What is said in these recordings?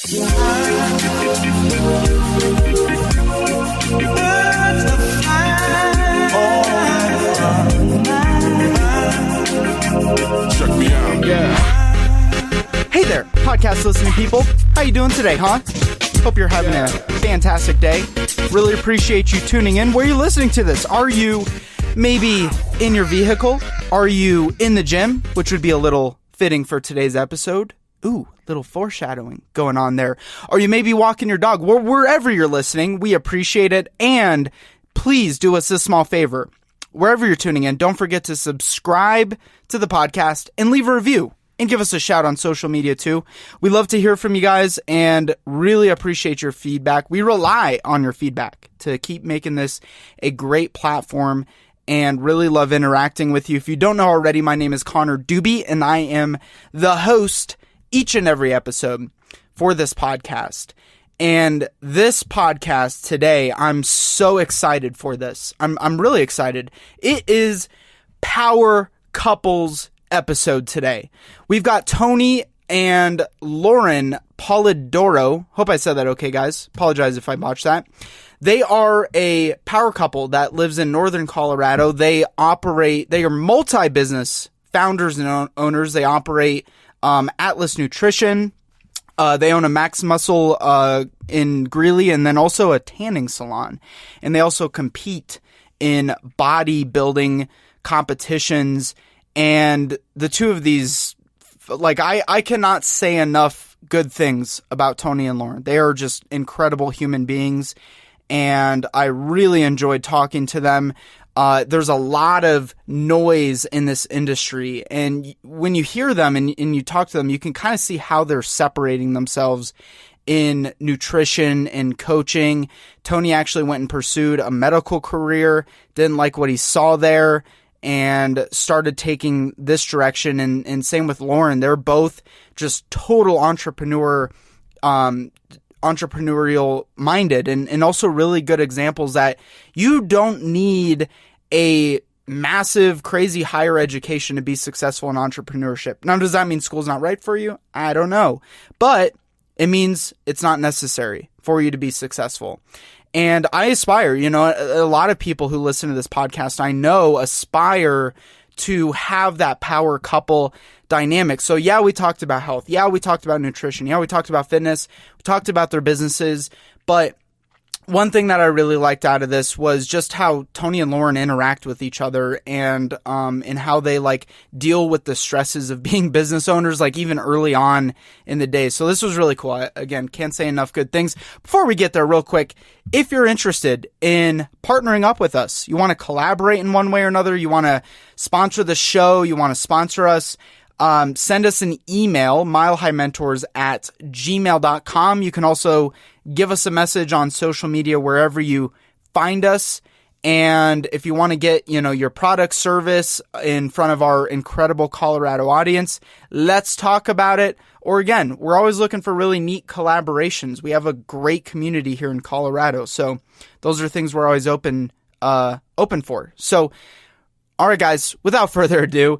Check me out. Yeah. Hey there, podcast listening people. How you doing today, huh? Hope you're having a fantastic day. Really appreciate you tuning in. Where are you listening to this? Are you maybe in your vehicle? Are you in the gym? Which would be a little fitting for today's episode. Ooh, little foreshadowing going on there. Are you maybe walking your dog? Wherever you're listening, we appreciate it. And please do us this small favor. Wherever you're tuning in, don't forget to subscribe to the podcast and leave a review and give us a shout on social media too. We love to hear from you guys and really appreciate your feedback. We rely on your feedback to keep making this a great platform and really love interacting with you. If you don't know already, my name is Connor Doobie and I am the host each and every episode for this podcast. And this podcast today, I'm so excited for this. I'm really excited. It is Power Couples episode today. We've got Tony and Lauren Polidoro. Hope I said that okay, guys. Apologize if I botched that. They are a power couple that lives in northern Colorado. They are multi-business founders and owners. They operate Atlas Nutrition. They own a Max Muscle in Greeley and then also a tanning salon. And they also compete in bodybuilding competitions. And the two of these, like, I cannot say enough good things about Tony and Lauren. They are just incredible human beings. And I really enjoyed talking to them. There's a lot of noise in this industry, and when you hear them and you talk to them, you can kind of see how they're separating themselves in nutrition and coaching. Tony actually went and pursued a medical career, didn't like what he saw there, and started taking this direction. And same with Lauren. They're both just total entrepreneurial minded and also really good examples that you don't need a massive, crazy higher education to be successful in entrepreneurship. Now, does that mean school's not right for you? I don't know. But it means it's not necessary for you to be successful. And I aspire, a lot of people who listen to this podcast, I know, aspire to have that power couple dynamic. So yeah, we talked about health. Yeah, we talked about nutrition. Yeah, we talked about fitness. We talked about their businesses. But one thing that I really liked out of this was just how Tony and Lauren interact with each other and how they deal with the stresses of being business owners, even early on in the day. So this was really cool. I, again, can't say enough good things. Before we get there, real quick, if you're interested in partnering up with us, you want to collaborate in one way or another, you want to sponsor the show, you want to sponsor us, send us an email, milehighmentors@gmail.com. You can also give us a message on social media wherever you find us. And if you want to get, your product service in front of our incredible Colorado audience, let's talk about it. Or again, we're always looking for really neat collaborations. We have a great community here in Colorado. So those are things we're always open for. So, all right, guys, without further ado,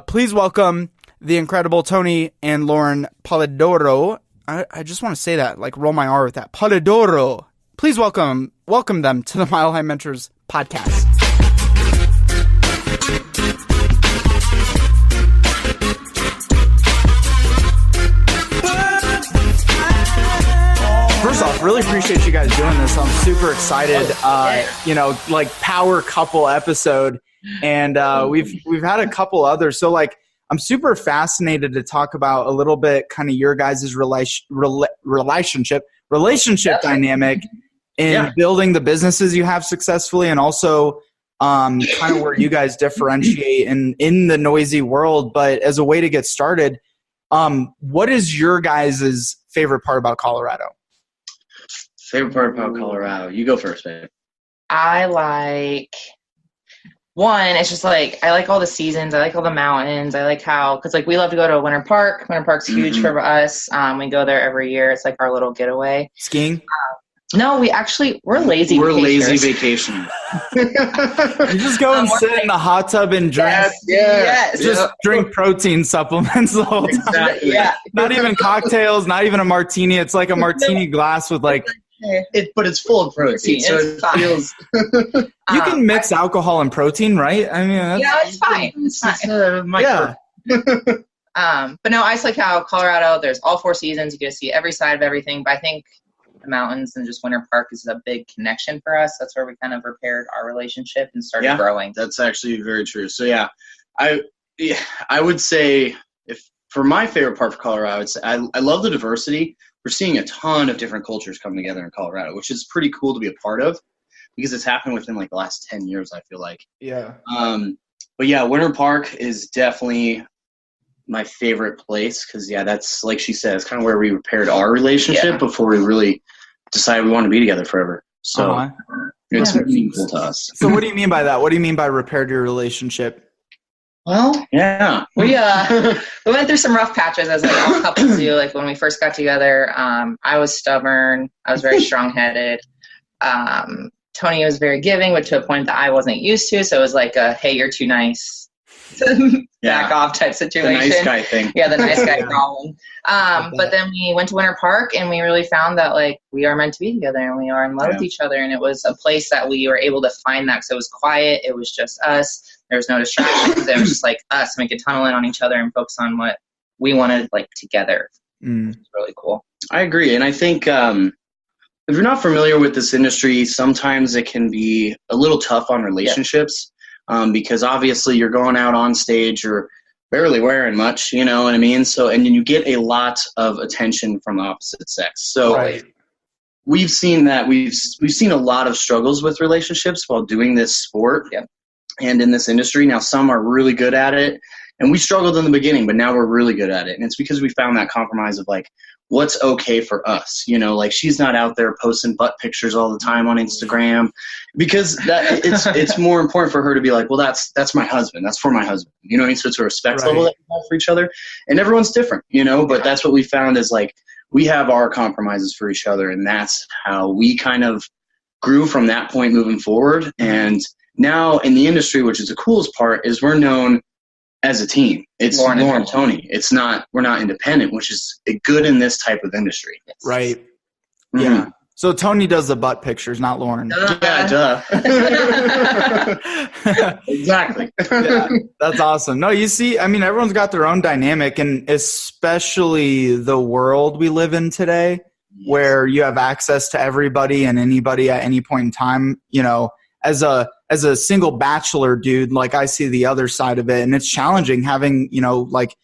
please welcome the incredible Tony and Lauren Polidoro. I just want to say that, roll my R with that. Polidoro. Please welcome them to the Mile High Mentors podcast. First off, really appreciate you guys doing this. I'm super excited. Power couple episode, and we've had a couple others. So I'm super fascinated to talk about a little bit kind of your guys' relationship dynamic in building the businesses you have successfully, and also kind of where you guys differentiate in the noisy world. But as a way to get started, what is your guys' favorite part about Colorado? Favorite part about Colorado? You go first, babe. I like one, it's just I like all the seasons. I like all the mountains. I like how, because we love to go to Winter Park. Winter Park's huge for us. We go there every year. It's our little getaway. Skiing? No, we're lazy. We're lazy vacationers. vacation. You just go and sit in the hot tub and drink. Yes. Just drink protein supplements the whole time. Exactly. Yeah. Not even cocktails, not even a martini. It's like a martini glass with like. But it's full of protein, so it feels. You can mix alcohol and protein, right? I mean, it's fine. It's fine. Yeah. But no, I like how Colorado, there's all 4 seasons. You get to see every side of everything. But I think the mountains and just Winter Park is a big connection for us. That's where we kind of repaired our relationship and started growing. That's actually very true. So yeah, I would say for my favorite part of Colorado, I love the diversity. We're seeing a ton of different cultures come together in Colorado, which is pretty cool to be a part of because it's happened within like the last 10 years, I feel like. Yeah. But yeah, Winter Park is definitely my favorite place because, yeah, that's, like she said, it's kind of where we repaired our relationship before we really decided we want to be together forever. So it's meaningful to us. So what do you mean by that? What do you mean by repaired your relationship? Well, we we went through some rough patches as like all couples do. Like when we first got together, I was stubborn. I was very strong-headed. Tony was very giving, but to a point that I wasn't used to. So it was like a, hey, you're too nice. Back off type situation. The nice guy thing. Yeah, the nice guy problem. But then we went to Winter Park and we really found that like we are meant to be together and we are in love with each other. And it was a place that we were able to find that because it was quiet. It was just us. There was no distractions. It was just like us. We could tunnel in on each other and focus on what we wanted like together. It's really cool. I agree. And I think if you're not familiar with this industry, sometimes it can be a little tough on relationships. Because obviously you're going out on stage, you're barely wearing much, you know what I mean? So, and then you get a lot of attention from the opposite sex. So we've seen that we've seen a lot of struggles with relationships while doing this sport and in this industry. Now, some are really good at it and we struggled in the beginning, but now we're really good at it. And it's because we found that compromise of like, what's okay for us, you know, like she's not out there posting butt pictures all the time on Instagram because that it's more important for her to be like, well, that's my husband. That's for my husband. You know what I mean? So it's a respect level that we have for each other and everyone's different, you know, but that's what we found is like, we have our compromises for each other. And that's how we kind of grew from that point moving forward. And now in the industry, which is the coolest part is we're known as a team. It's Lauren and Tony. We're not independent, which is good in this type of industry. Right. Mm-hmm. Yeah. So Tony does the butt pictures, not Lauren. Yeah, duh. Exactly. Yeah, that's awesome. No, you see, I mean, everyone's got their own dynamic, and especially the world we live in today, where you have access to everybody and anybody at any point in time, you know, as a single bachelor dude, like I see the other side of it, and it's challenging having, you know, like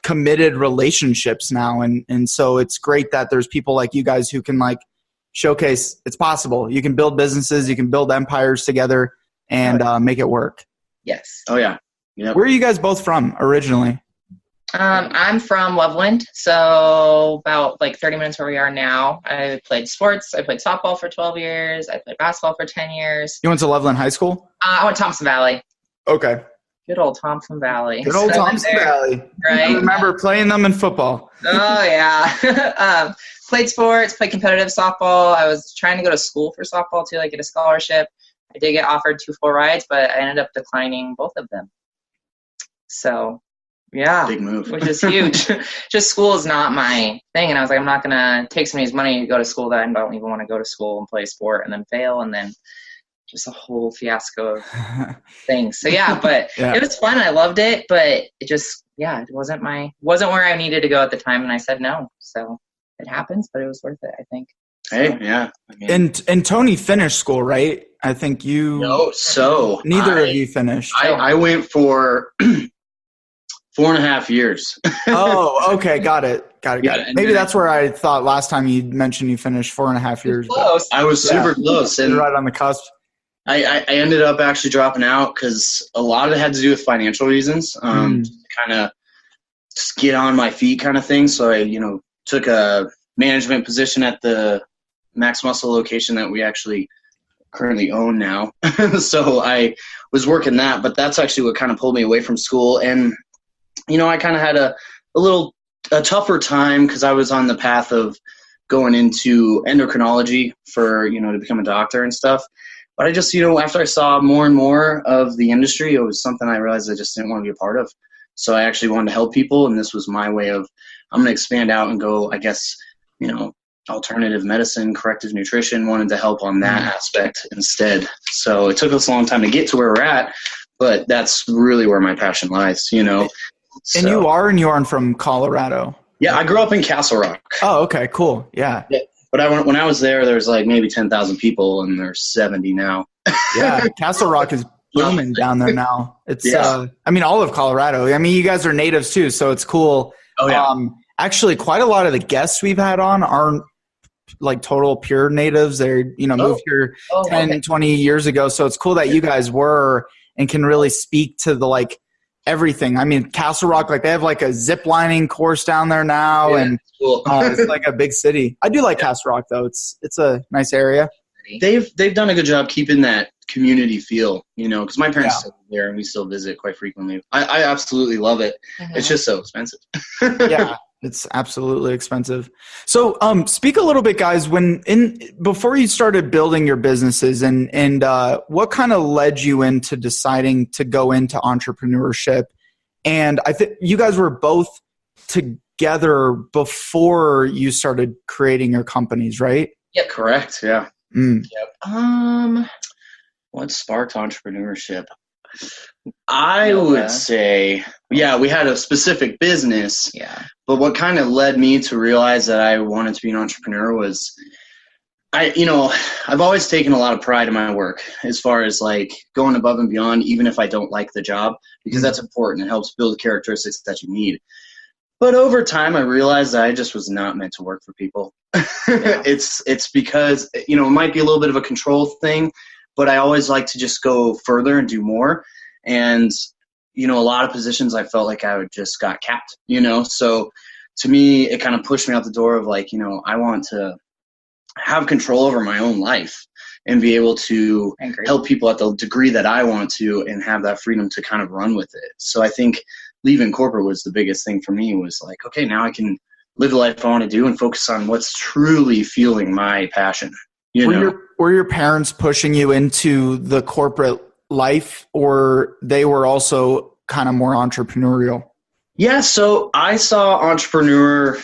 committed relationships now. And so it's great that there's people like you guys who can like showcase it's possible. You can build businesses, you can build empires together and make it work. Yes. Oh yeah. Yep. Where are you guys both from originally? I'm from Loveland, so about like 30 minutes where we are now. I played sports. I played softball for 12 years. I played basketball for 10 years. You went to Loveland High School? I went to Thompson Valley. Okay. Good old Thompson Valley. Good old Thompson Valley. Right? I remember playing them in football. Oh, yeah. Played sports, played competitive softball. I was trying to go to school for softball too, like get a scholarship. I did get offered 2 full rides, but I ended up declining both of them. So... yeah, big move. Which is huge. Just school is not my thing. And I was like, I'm not going to take somebody's money to go to school that I don't even want to go to school and play a sport and then fail. And then just a whole fiasco of things. So yeah, but it was fun. I loved it, but it just, it wasn't where I needed to go at the time. And I said no. So it happens, but it was worth it, I think. So. Hey, yeah. I mean, and Tony finished school, right? I think you. No, so. Neither of you finished. I went for 4.5 years. Oh, okay. Got it. Maybe that's where I thought last time you mentioned you finished 4.5 years. Close. I was super close. And right on the cusp. I ended up actually dropping out because a lot of it had to do with financial reasons, kind of just get on my feet kind of thing. So I, took a management position at the Max Muscle location that we actually currently own now. So I was working that, but that's actually what kind of pulled me away from school. And, I kind of had a tougher time because I was on the path of going into endocrinology for, to become a doctor and stuff. But I just, after I saw more and more of the industry, it was something I realized I just didn't want to be a part of. So I actually wanted to help people, and this was my way of, I'm going to expand out and go, I guess, alternative medicine, corrective nutrition, wanted to help on that aspect instead. So it took us a long time to get to where we're at, but that's really where my passion lies, And you aren't from Colorado. Yeah, I grew up in Castle Rock. Oh, okay, cool. Yeah. But when I was there was like maybe 10,000 people, and there's 70 now. Yeah, Castle Rock is booming down there now. It's, all of Colorado. You guys are natives too, so it's cool. Oh, yeah. Actually, quite a lot of the guests we've had on aren't like total pure natives. They're, moved here 10, 20 years ago. So it's cool that you guys were and can really speak to the like everything. Castle Rock, like they have like a zip lining course down there now, and cool. It's like a big city. I do like Castle Rock though. It's a nice area. They've done a good job keeping that community feel, because my parents still live there and we still visit quite frequently. I absolutely love it. Mm-hmm. It's just so expensive. Yeah, it's absolutely expensive. So speak a little bit, guys, before you started building your businesses and what kind of led you into deciding to go into entrepreneurship? And I think you guys were both together before you started creating your companies, right? Yeah, correct. Yeah. Yep. What sparked entrepreneurship? I would say, we had a specific business. Yeah. But what kind of led me to realize that I wanted to be an entrepreneur was, I've always taken a lot of pride in my work as far as like going above and beyond, even if I don't like the job, because that's important. It helps build characteristics that you need. But over time, I realized that I just was not meant to work for people. Yeah. It's because, it might be a little bit of a control thing, but I always like to just go further and do more. And, a lot of positions I felt like I just got capped, So to me, it kind of pushed me out the door of like, I want to have control over my own life and be able to help people at the degree that I want to and have that freedom to kind of run with it. So I think leaving corporate was the biggest thing for me, was like, okay, now I can live the life I want to do and focus on what's truly fueling my passion. Were your parents pushing you into the corporate life, or they were also kind of more entrepreneurial? Yeah, so I saw entrepreneurialism.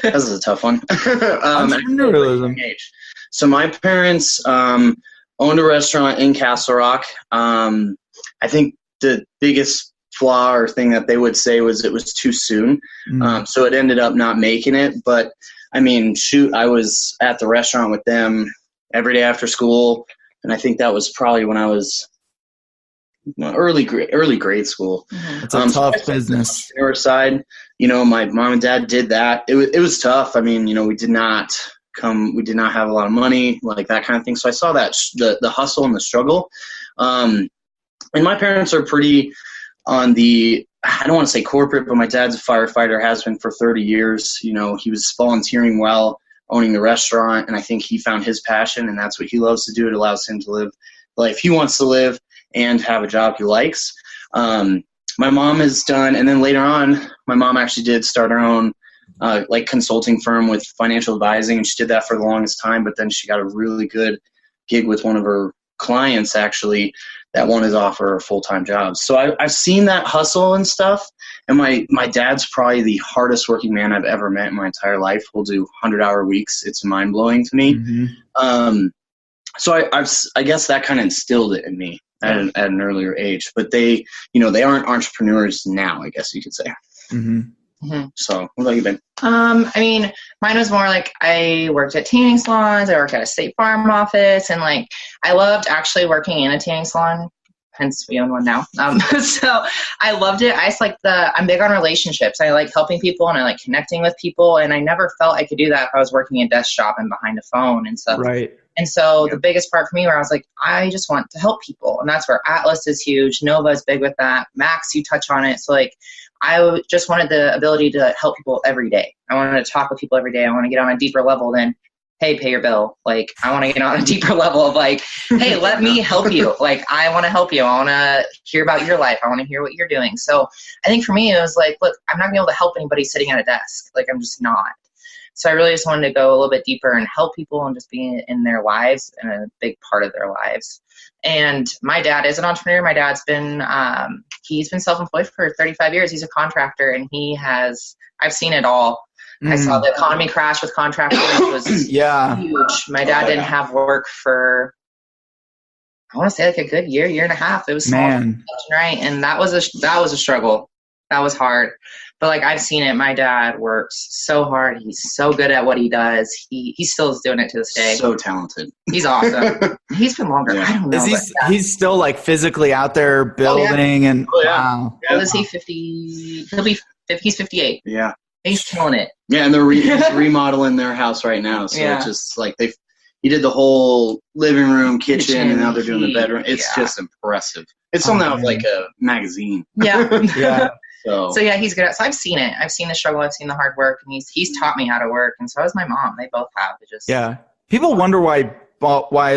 This is a tough one. Entrepreneurialism. So my parents owned a restaurant in Castle Rock. I think the biggest flaw or thing that they would say was it was too soon. So it ended up not making it. But I was at the restaurant with them every day after school. And I think that was probably when I was early grade school. It's a tough business. On the side, my mom and dad did that. It was tough. we did not have a lot of money, like that kind of thing. So I saw that the hustle and the struggle. And my parents are pretty on the, I don't want to say corporate, but my dad's a firefighter, has been for 30 years. He was volunteering while owning the restaurant, and I think he found his passion, and that's what he loves to do. It allows him to live the life he wants to live and have a job he likes. My mom has done, and then later on, my mom actually did start her own consulting firm with financial advising, and she did that for the longest time, but then she got a really good gig with one of her clients actually that wanted to offer her a full-time job. So I've seen that hustle and stuff, and my dad's probably the hardest working man I've ever met in my entire life. We'll do 100-hour weeks. It's mind-blowing to me. Mm-hmm. So I guess that kind of instilled it in me at an earlier age, but they aren't entrepreneurs now, I guess you could say. Mm-hmm. Mm-hmm. So what about you, Ben? Mine was more like I worked at tanning salons. I worked at a State Farm office, and I loved actually working in a tanning salon. Hence, we own one now. So I loved it. I'm big on relationships. I like helping people, and I like connecting with people. And I never felt I could do that if I was working a desk job and behind a phone and stuff. Right. And so the biggest part for me, where I was like, I just want to help people, and that's where Atlas is huge. Nova is big with that. Max, you touch on it. So I just wanted the ability to help people every day. I wanted to talk with people every day. I want to get on a deeper level than hey, pay your bill. Like, I want to get on a deeper level of like, hey, let me help you. Like, I want to help you. I want to hear about your life. I want to hear what you're doing. So I think for me, it was like, look, I'm not going to be able to help anybody sitting at a desk. Like, I'm just not. So I really just wanted to go a little bit deeper and help people and just be in their lives and a big part of their lives. And my dad is an entrepreneur. My dad's been, he's been self-employed for 35 years. He's a contractor, and I've seen it all. I saw the economy crash with contractors. It was huge. My dad didn't have work for, I want to say like a good year and a half. It was small, right? And that was a struggle. That was hard. But like, I've seen it. My dad works so hard. He's so good at what he does. He still is doing it to this day. So talented. He's awesome. He's been longer. I don't know. He's still like physically out there building and wow. Well, is he 50? He's 58. Yeah. He's killing it. Yeah, and they're he's remodeling their house right now. So it's just like he did the whole living room, kitchen, and now they're doing the bedroom. It's just impressive. It's something out of like a magazine. Yeah. Yeah. So yeah, he's good at. So I've seen it. I've seen the struggle. I've seen the hard work, and he's taught me how to work, and so has my mom. They both have. People wonder why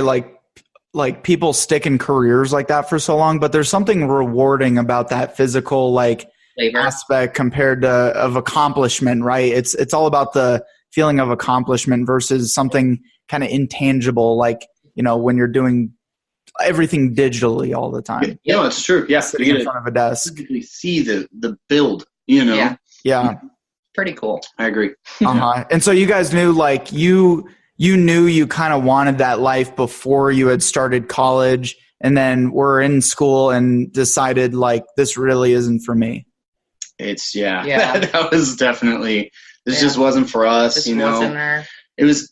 like people stick in careers like that for so long, but there's something rewarding about that physical like labor aspect compared to of accomplishment, right? It's all about the feeling of accomplishment versus something kind of intangible, like when you're doing everything digitally all the time. It's true. Yeah, sitting in front of a desk. You see the build. Yeah. Pretty cool. I agree. And so you guys knew, like you knew you kind of wanted that life before you had started college, and then were in school and decided like this really isn't for me. It's that was definitely just wasn't for us. Just wasn't there. It was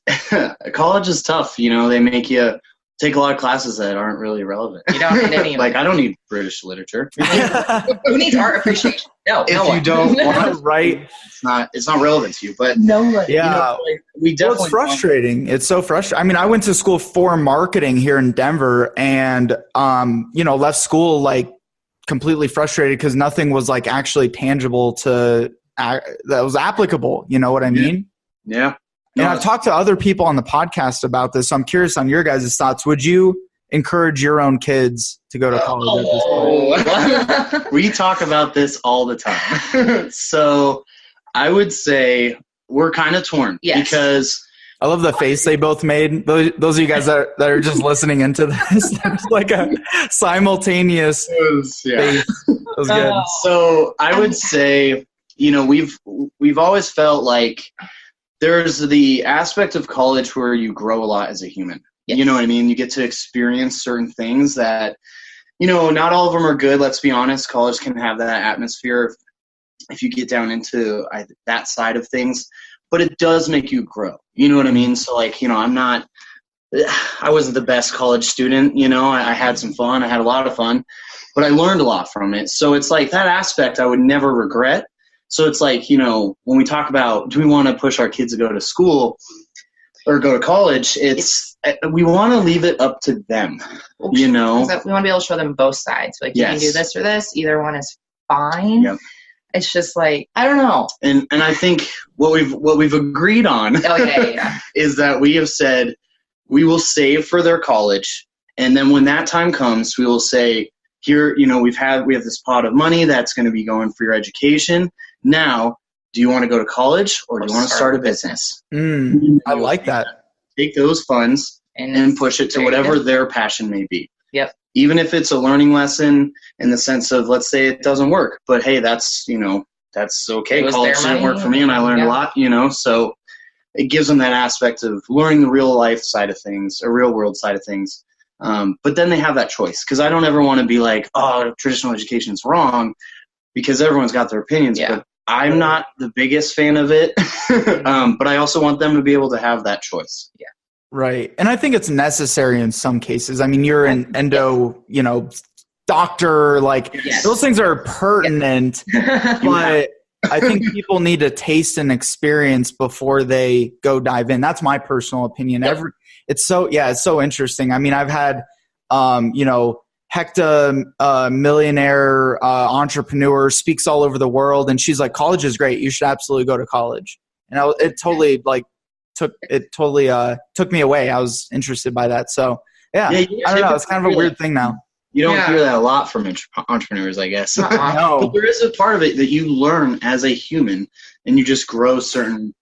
college is tough. They make you take a lot of classes that aren't really relevant. You don't need any. Like I don't need British literature. Who needs art appreciation? No, if you don't want to write, it's not relevant to you. But no one. We definitely. It's frustrating. It's so frustrating. I mean, I went to school for marketing here in Denver, and left school like completely frustrated because nothing was like actually tangible that was applicable. You know what I mean? Yeah. And I've talked to other people on the podcast about this, so I'm curious on your guys' thoughts. Would you encourage your own kids to go to college at this point? We talk about this all the time. So I would say we're kind of torn because I love the face they both made. Those of you guys that are just listening into this, there's like a simultaneous face. That was good. So I would say, we've always felt like there's the aspect of college where you grow a lot as a human. Yes. You know what I mean? You get to experience certain things that, not all of them are good. Let's be honest. College can have that atmosphere if you get down into that side of things, but it does make you grow. You know what I mean? So like, I wasn't the best college student. I had some fun. I had a lot of fun, but I learned a lot from it. So it's like that aspect I would never regret. So it's like, when we talk about, do we want to push our kids to go to school or go to college? We want to leave it up to them, We want to be able to show them both sides. Like, you can do this or this. Either one is fine. Yep. It's just like, I don't know. And I think what we've agreed on is that we have said we will save for their college. And then when that time comes, we will say, here, we have this pot of money that's going to be going for your education. Now, do you want to go to college or do you want to start a business? I like that. Take those funds and push it to whatever their passion may be. Yep. Even if it's a learning lesson in the sense of, let's say it doesn't work, but hey, that's okay. College didn't work for me and I learned a lot, so it gives them that aspect of learning the real life side of things, a real world side of things. But then they have that choice, because I don't ever want to be like, oh, traditional education is wrong, because everyone's got their opinions. But I'm not the biggest fan of it. But I also want them to be able to have that choice. Yeah. Right. And I think it's necessary in some cases. I mean, you're an endo, doctor, like those things are pertinent, but I think people need to taste and experience before they go dive in. That's my personal opinion. Yep. It's so interesting. I mean, I've had, Hecta, millionaire entrepreneur, speaks all over the world, and she's like, college is great. You should absolutely go to college. And it totally took me away. I was interested by that. So yeah, I don't know. It's kind of a weird thing now. You don't hear that a lot from entrepreneurs, I guess. No. But there is a part of it that you learn as a human, and you just grow certain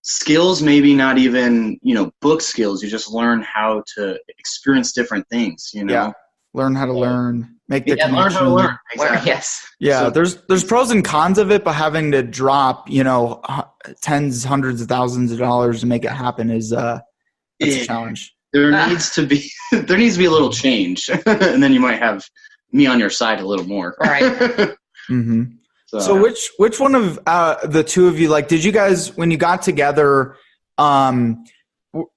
skills, maybe not even, book skills. You just learn how to experience different things, Yeah. Learn how to learn, make the connection. Learn how to learn. Exactly. Yes. Yeah. So, there's pros and cons of it, but having to drop, tens, hundreds of thousands of dollars to make it happen is that's a challenge. There needs to be a little change, and then you might have me on your side a little more. Right. Mm-hmm. So which one of the two of you, like, did you guys, when you got together,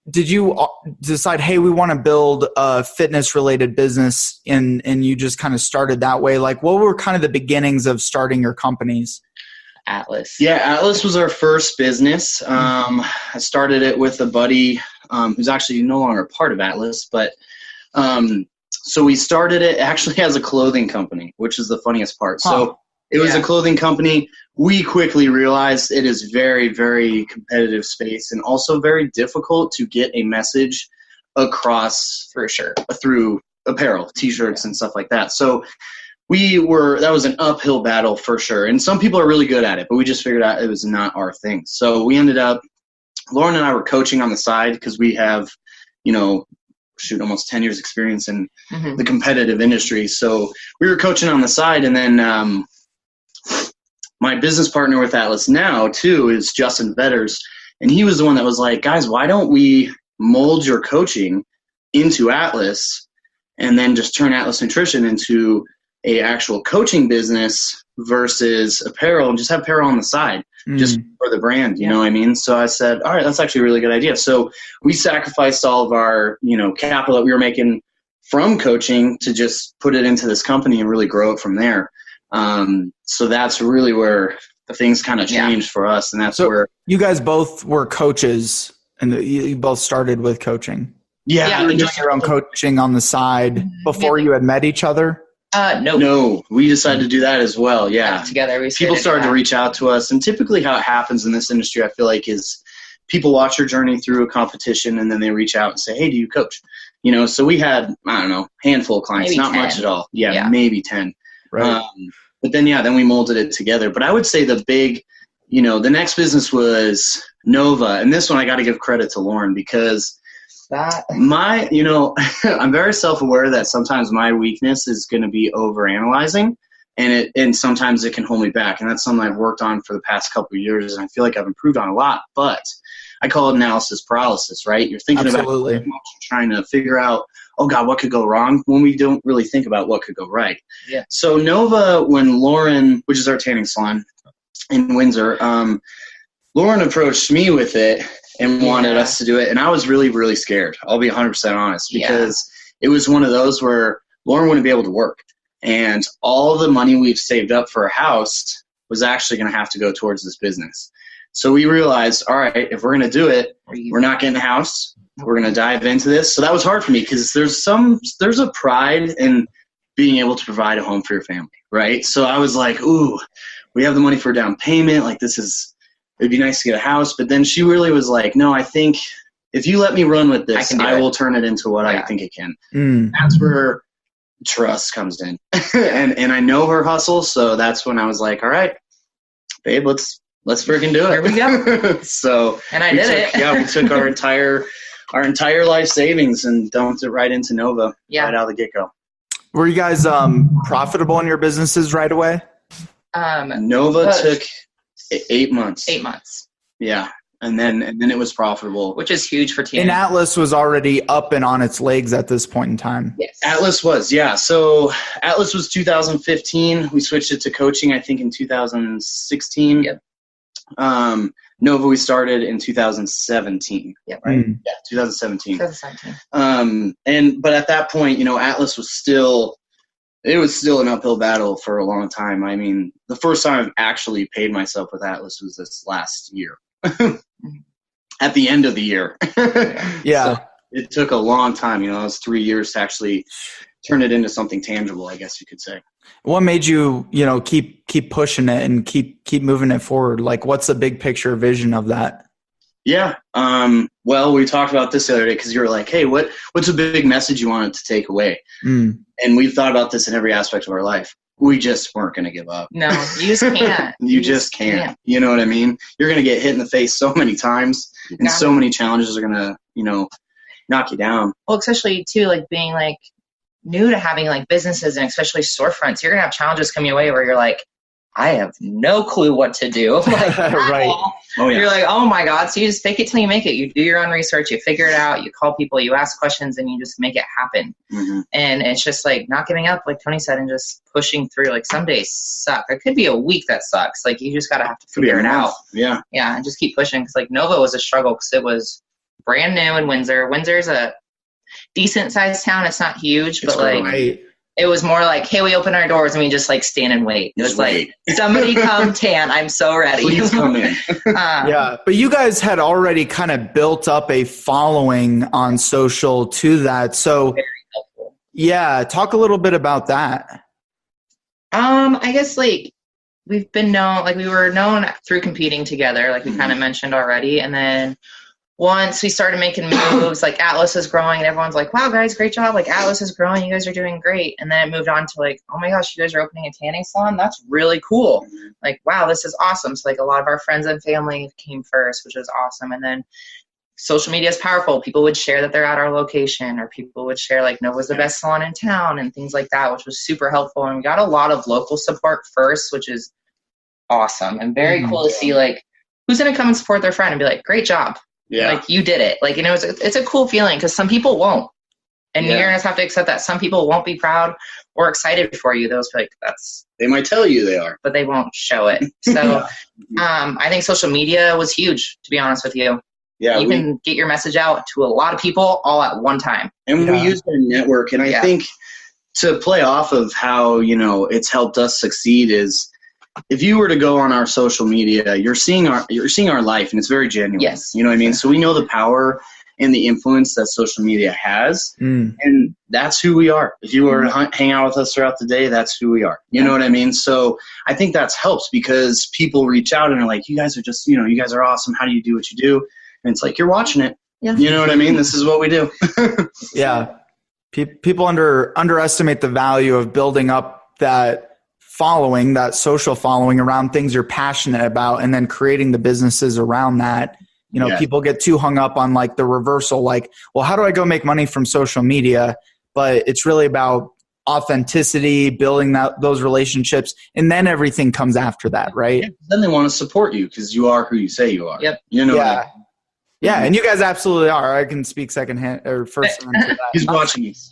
did you decide, hey, we want to build a fitness related business, and you just kind of started that way? Like, what were kind of the beginnings of starting your companies? Atlas. Yeah, Atlas was our first business. I started it with a buddy who's actually no longer a part of Atlas, but so we started it actually as a clothing company, which is the funniest part. So it was a clothing company. We quickly realized it is very, very competitive space, and also very difficult to get a message across through apparel, t-shirts and stuff like that. So that was an uphill battle for sure. And some people are really good at it, but we just figured out it was not our thing. So we ended up, Lauren and I were coaching on the side because we have, almost 10 years experience in the competitive industry. So we were coaching on the side, and then my business partner with Atlas now too is Justin Vetters. And he was the one that was like, guys, why don't we mold your coaching into Atlas and then just turn Atlas Nutrition into a actual coaching business versus apparel, and just have apparel on the side just for the brand, you know what I mean? So I said, all right, that's actually a really good idea. So we sacrificed all of our, capital that we were making from coaching to just put it into this company and really grow it from there. So that's really where the things kind of changed for us. And that's where you guys both were coaches, and you both started with coaching. Yeah. You were doing your own coaching on the side before you had met each other? No, we decided to do that as well. Yeah. Together. People started to reach out to us, and typically how it happens in this industry, I feel like, is people watch your journey through a competition, and then they reach out and say, hey, do you coach? So we had, I don't know, handful of clients, maybe not 10. Much at all. Yeah, maybe 10. Right. But then we molded it together. But I would say the big, the next business was Nova. And this one I got to give credit to Lauren, because I'm very self-aware that sometimes my weakness is going to be overanalyzing, and sometimes it can hold me back. And that's something I've worked on for the past couple of years, and I feel like I've improved on a lot. But I call it analysis paralysis, right? You're thinking about it, trying to figure out, oh God, what could go wrong, when we don't really think about what could go right. Yeah. So Nova, when Lauren, which is our tanning salon in Windsor, Lauren approached me with it and wanted us to do it. And I was really, really scared. I'll be 100% honest, because it was one of those where Lauren wouldn't be able to work. And all the money we've saved up for a house was actually going to have to go towards this business. So we realized, all right, if we're going to do it, we're not getting a house. We're going to dive into this. So that was hard for me, because there's a pride in being able to provide a home for your family, right? So I was like, ooh, we have the money for a down payment. Like, it'd be nice to get a house. But then she really was like, no, I think if you let me run with this, I will turn it into what I think it can. That's where trust comes in. and I know her hustle. So that's when I was like, all right, babe, let's freaking do it. Here we go. So and I did it. Yeah, we took our entire life savings and dumped it right into Nova right out of the get-go. Were you guys profitable in your businesses right away? Nova took 8 months. 8 months. Yeah. And then it was profitable. Which is huge for teams. And Atlas was already up and on its legs at this point in time. Yes. Atlas was, yeah. So Atlas was 2015. We switched it to coaching, I think, in 2016. Yep. Nova, we started in 2017. Yeah, right. Yeah, 2017. But at that point, Atlas was still an uphill battle for a long time. I mean, the first time I've actually paid myself with Atlas was this last year. At the end of the year. Yeah. So it took a long time. It was 3 years to actually turn it into something tangible, I guess you could say. What made you, keep pushing it and keep moving it forward? Like, what's the big picture vision of that? Yeah. Well, we talked about this the other day because you were like, hey, what's a big message you wanted to take away? And we've thought about this in every aspect of our life. We just weren't going to give up. No, you just can't. You just can't. You know what I mean? You're going to get hit in the face so many times, and so many challenges are going to, knock you down. Well, especially too, like being like new to having like businesses and especially storefronts, you're going to have challenges come your way where you're like, I have no clue what to do. Like, right. Oh, yeah. You're like, oh my God. So you just fake it till you make it. You do your own research, you figure it out, you call people, you ask questions, and you just make it happen. Mm-hmm. And it's just like not giving up, like Tony said, and just pushing through. Like some days suck. It could be a week that sucks. Like you just got to have to figure it out. Yeah. Yeah. And just keep pushing. Cause like Nova was a struggle because it was brand new in Windsor. Windsor's a decent sized town. It's not huge, but like, right. It was more like, hey, we open our doors and we just like stand and wait. It was like, somebody come tan. I'm so ready. Please come in. Yeah. But you guys had already kind of built up a following on social to that. So very helpful. Yeah. Talk a little bit about that. I guess like we've been known, like we were known through competing together, like we kind of mentioned already. And then once we started making moves, like Atlas is growing and everyone's like, wow, guys, great job. Like Atlas is growing. You guys are doing great. And then it moved on to like, oh my gosh, you guys are opening a tanning salon. That's really cool. Like, wow, this is awesome. So like a lot of our friends and family came first, which was awesome. And then social media is powerful. People would share that they're at our location, or people would share like Nova's the best salon in town and things like that, which was super helpful. And we got a lot of local support first, which is awesome and very cool to see like who's going to come and support their friend and be like, great job. Yeah. Like you did it. Like, it's a cool feeling because some people won't. And you're going to have to accept that some people won't be proud or excited for you. Those like, they might tell you they are, but they won't show it. So I think social media was huge, to be honest with you. Yeah. You can get your message out to a lot of people all at one time. And we use our network. And I think to play off of how, it's helped us succeed is, if you were to go on our social media, you're seeing our life, and it's very genuine. Yes. You know what I mean? So we know the power and the influence that social media has, and that's who we are. If you were to hang out with us throughout the day, that's who we are. You know what I mean? So I think that's helps because people reach out and are like, you guys are just, you guys are awesome. How do you do what you do? And it's like, you're watching it. Yeah. You know what I mean? This is what we do. Yeah. People underestimate the value of building up that following, that social following around things you're passionate about, and then creating the businesses around that. People get too hung up on like the reversal, like, well, how do I go make money from social media? But it's really about authenticity, building those relationships, and then everything comes after that, right? Yeah, then they want to support you because you are who you say you are. Yep. Yeah. Yeah, and you guys absolutely are. I can speak secondhand or firsthand to that. He's watching us.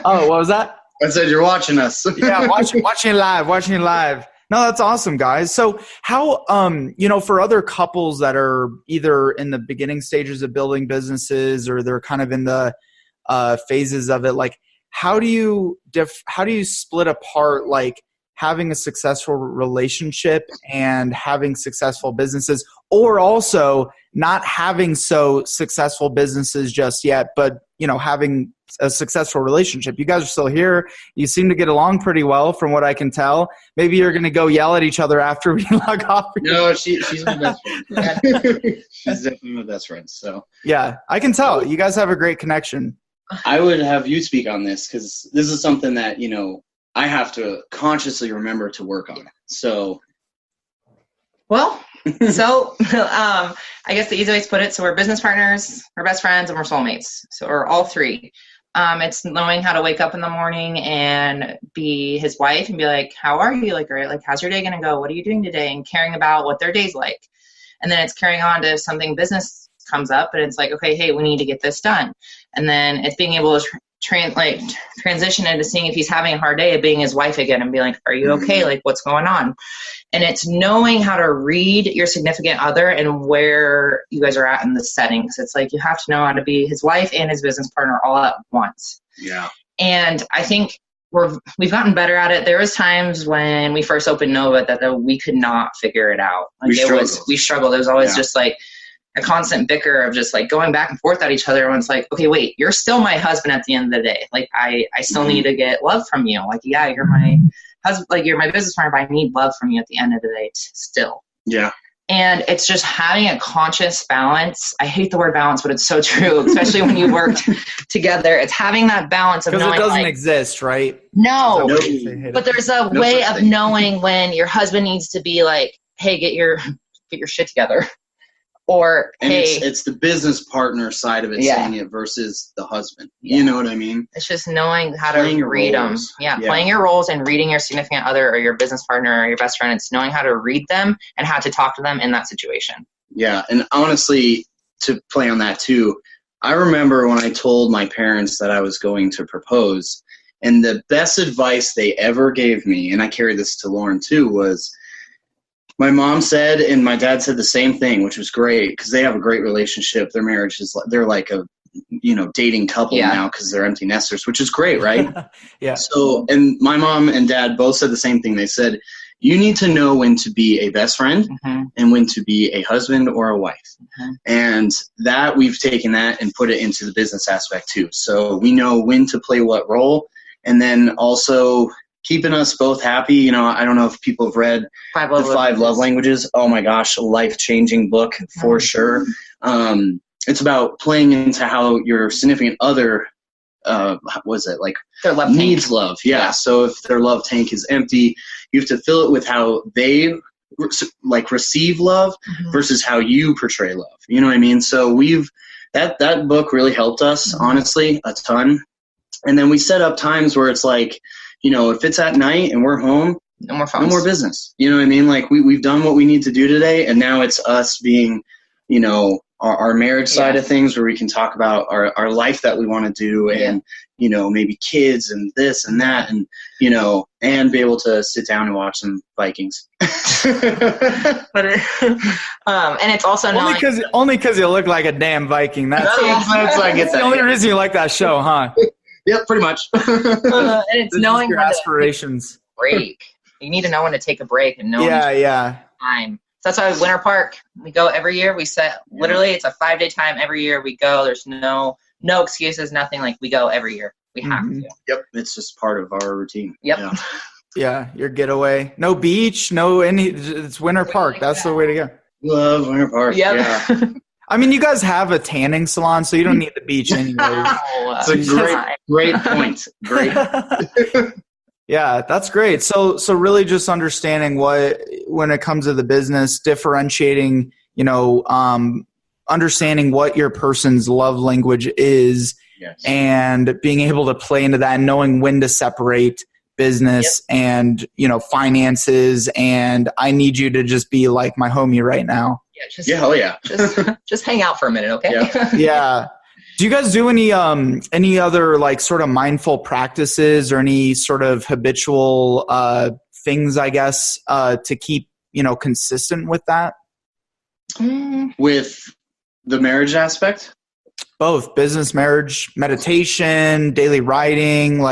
Oh, what was that? I said you're watching us. Yeah, watching live. No, that's awesome, guys. So how, for other couples that are either in the beginning stages of building businesses or they're kind of in the phases of it, like how do you split apart like having a successful relationship and having successful businesses, or also not having so successful businesses just yet, but having a successful relationship? You guys are still here. You seem to get along pretty well from what I can tell. Maybe you're going to go yell at each other after we log off. No, she's my best friend. She's definitely my best friend. So yeah, I can tell. You guys have a great connection. I would have you speak on this because this is something that, I have to consciously remember to work on. So. Well, so I guess the easy way to put it, so we're business partners, we're best friends, and we're soulmates. So we're all three. It's knowing how to wake up in the morning and be his wife and be like, how are you? Like, right, like, how's your day going to go? What are you doing today? And caring about what their day's like. And then it's carrying on to if something business comes up and it's like, okay, hey, we need to get this done. And then it's being able to transition into seeing if he's having a hard day of being his wife again and be like, are you okay? Like, what's going on? And it's knowing how to read your significant other and where you guys are at in the settings. It's like you have to know how to be his wife and his business partner all at once. Yeah. And I think we've gotten better at it. There was times when we first opened Nova that we could not figure it out. Like we struggled. It was always just like a constant bicker of just like going back and forth at each other. And it's like, okay, wait, you're still my husband at the end of the day. Like I still need to get love from you. Like, yeah, you're my husband, like you're my business partner, but I need love from you at the end of the day still. Yeah. And it's just having a conscious balance. I hate the word balance, but it's so true, especially when you worked together. It's having that balance of knowing. Because it doesn't exist, right? No. No. But there's a way of knowing when your husband needs to be like, hey, get your shit together. Or, and hey. It's the business partner side of it saying it versus the husband. Yeah. You know what I mean? It's just knowing how to read them. Yeah, playing your roles and reading your significant other or your business partner or your best friend. It's knowing how to read them and how to talk to them in that situation. Yeah, and honestly, to play on that too, I remember when I told my parents that I was going to propose, and the best advice they ever gave me, and I carried this to Lauren too, was my mom said, and my dad said the same thing, which was great because they have a great relationship. Their marriage is they're like a dating couple now because they're empty nesters, which is great, right? Yeah. So, and my mom and dad both said the same thing. They said, you need to know when to be a best friend and when to be a husband or a wife. And that we've taken that and put it into the business aspect too. So we know when to play what role, and then also keeping us both happy. I don't know if people have read The 5 Love Languages. Oh my gosh, a life-changing book for sure. It's about playing into how your significant other, their love needs tank. Love. Yeah. So if their love tank is empty, you have to fill it with how they receive love versus how you portray love. You know what I mean? So that book really helped us, honestly, a ton. And then we set up times where it's like, if it's at night and we're home, no more phones. No more business. You know what I mean? Like we've done what we need to do today, and now it's us being, our marriage side of things where we can talk about our life that we want to do and, maybe kids and this and that and, and be able to sit down and watch some Vikings. But and it's also only because you look like a damn Viking. That's the only reason you like that show, huh? Yep, pretty much. And it's knowing your aspirations. Break. You need to know when to take a break and know time. So that's why Winter Park, we go every year. We set literally it's a 5-day time every year. We go. There's no excuses, nothing. Like we go every year. We have to. Yep, it's just part of our routine. Yep. Yeah, your getaway. No beach, it's Winter Park. That's the way to go. Love Winter Park. Yep. Yeah. I mean, you guys have a tanning salon, so you don't need the beach anyway. It's a great point. Great. Yeah, that's great. So really just understanding when it comes to the business, differentiating, understanding what your person's love language is and being able to play into that and knowing when to separate business and, finances. And I need you to just be like my homie right now. Hell yeah. Just hang out for a minute, okay? Yeah. Do you guys do any other sort of mindful practices or any sort of habitual things, I guess, to keep consistent with that? With the marriage aspect? Both business, marriage, meditation, daily writing,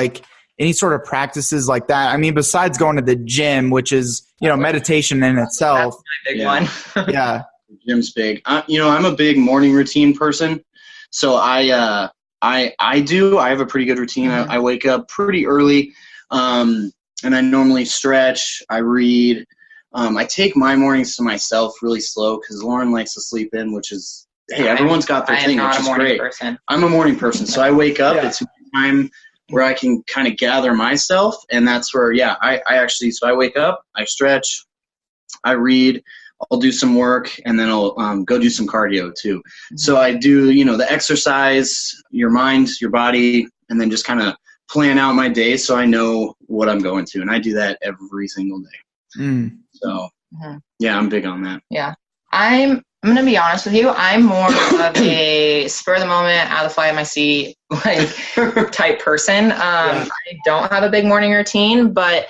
any sort of practices like that. I mean, besides going to the gym, which is meditation in itself. That's my big one. Yeah. Gym's big. I'm a big morning routine person. So I have a pretty good routine. I wake up pretty early, and I normally stretch. I read. I take my mornings to myself really slow because Lauren likes to sleep in, which is, hey, everyone's got their thing, which is great. Person. I'm a morning person, so I wake up. It's time where I can kind of gather myself, and that's where, so I wake up, I stretch, I read. I'll do some work, and then I'll go do some cardio too. So I do, the exercise, your mind, your body, and then just kind of plan out my day so I know what I'm going to. And I do that every single day. So, I'm big on that. Yeah. I'm going to be honest with you. I'm more of a spur of the moment, out of the fly of my seat, type person. I don't have a big morning routine, but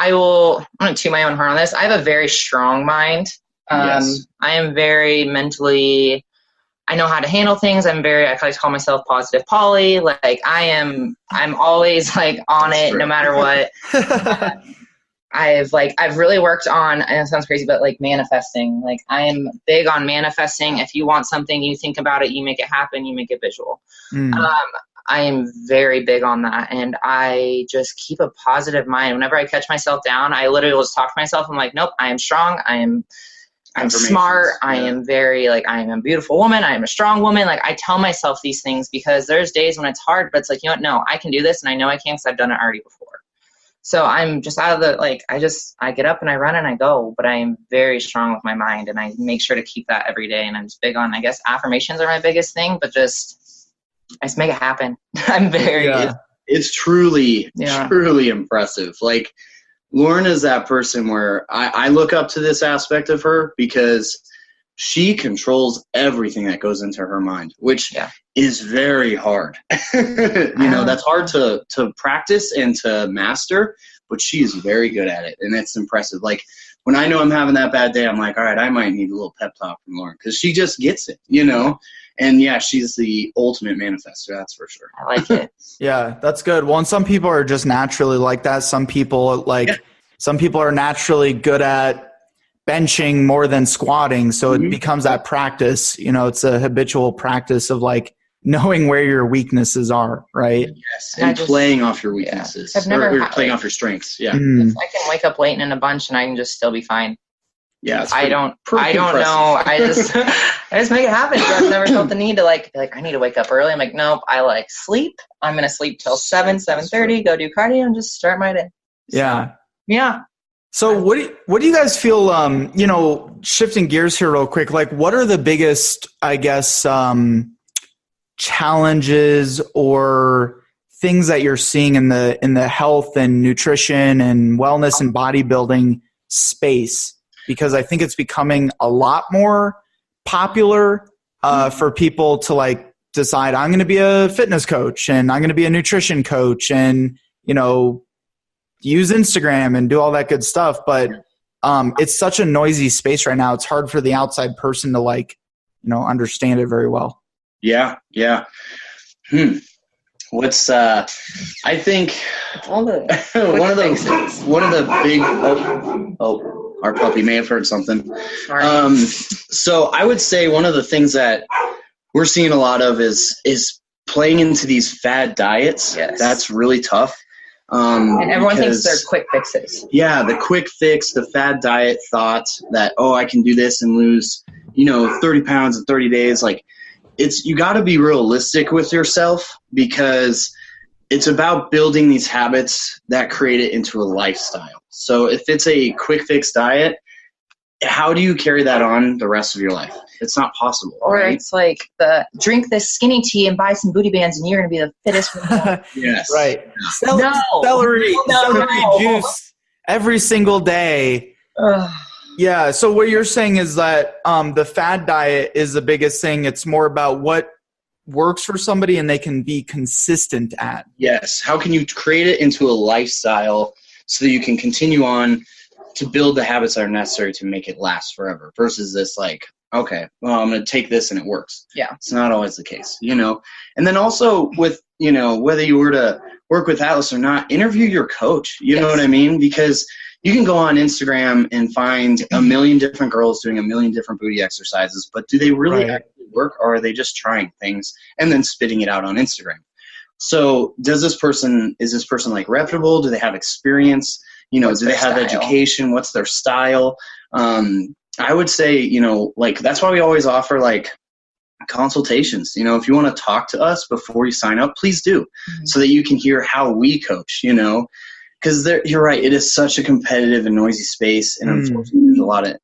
I'm going to toot my own horn on this. I have a very strong mind. I am very mentally, I know how to handle things. I like to call myself positive Polly. I'm always on it no matter what. I've really worked on, and it sounds crazy, but manifesting. I'm big on manifesting. If you want something, you think about it, you make it happen, you make it visual. I am very big on that, and I just keep a positive mind. Whenever I catch myself down, I literally will just talk to myself. I'm like, nope, I am strong. I I'm smart. I am very like, I am a beautiful woman. I am a strong woman. Like I tell myself these things because there's days when it's hard, but it's like, you know what? No, I can do this. And I know I can because I've done it already before. So I'm just out of the, like, I get up and I run and I go, but I am very strong with my mind and I make sure to keep that every day. And I'm just big on, I guess, affirmations are my biggest thing, but I just make it happen. I'm very, it's truly impressive. Like Lauren is that person where I look up to this aspect of her because she controls everything that goes into her mind, which is very hard. That's hard to practice and to master, but she is very good at it. And it's impressive. Like when I know I'm having that bad day, I'm like, all right, I might need a little pep talk from Lauren because she just gets it, And she's the ultimate manifestor. That's for sure. I like it. Yeah, that's good. Well, and some people are just naturally like that. Some people are naturally good at benching more than squatting. So it becomes that practice, it's a habitual practice of like knowing where your weaknesses are. Right. Yes. And playing off your weaknesses or playing off your strengths. Yeah. I can wake up late in a bunch and I can just still be fine. Yeah. I don't know. I just make it happen. I've never felt the need to be like, I need to wake up early. I'm like, nope. I like sleep. I'm going to sleep till 7:30, go do cardio and just start my day. Yeah. Yeah. So what do you guys feel, shifting gears here real quick, like what are the biggest, I guess, challenges or things that you're seeing in the health and nutrition and wellness and bodybuilding space? Because I think it's becoming a lot more popular for people to like decide I'm going to be a fitness coach and I'm going to be a nutrition coach and, use Instagram and do all that good stuff. But it's such a noisy space right now. It's hard for the outside person to understand it very well. Yeah. Yeah. What's I think one of the big our puppy may have heard something. So I would say one of the things that we're seeing a lot of is playing into these fad diets. Yes. That's really tough. And everyone thinks they're quick fixes. Yeah, the quick fix, the fad diet thought that, I can do this and lose, 30 pounds in 30 days. Like you got to be realistic with yourself because it's about building these habits that create it into a lifestyle. So if it's a quick fix diet, how do you carry that on the rest of your life? It's not possible. Or right? It's like drink this skinny tea and buy some booty bands and you're going to be the fittest one. Yes. Right. Yeah. Celery juice every single day. Yeah. So what you're saying is that the fad diet is the biggest thing. It's more about what works for somebody and they can be consistent at. Yes. How can you create it into a lifestyle so that you can continue on to build the habits that are necessary to make it last forever versus this okay, well, I'm going to take this and it works. Yeah. It's not always the case, And then also with, whether you were to work with Atlas or not, interview your coach. You know what I mean? Because you can go on Instagram and find a million different girls doing a million different booty exercises, but do they really actually work or are they just trying things and then spitting it out on Instagram? So is this person reputable? Do they have experience? Do they have education? What's their style? I would say, that's why we always offer consultations. If you want to talk to us before you sign up, please do, so that you can hear how we coach, because you're right. It is such a competitive and noisy space. And unfortunately, there's a lot of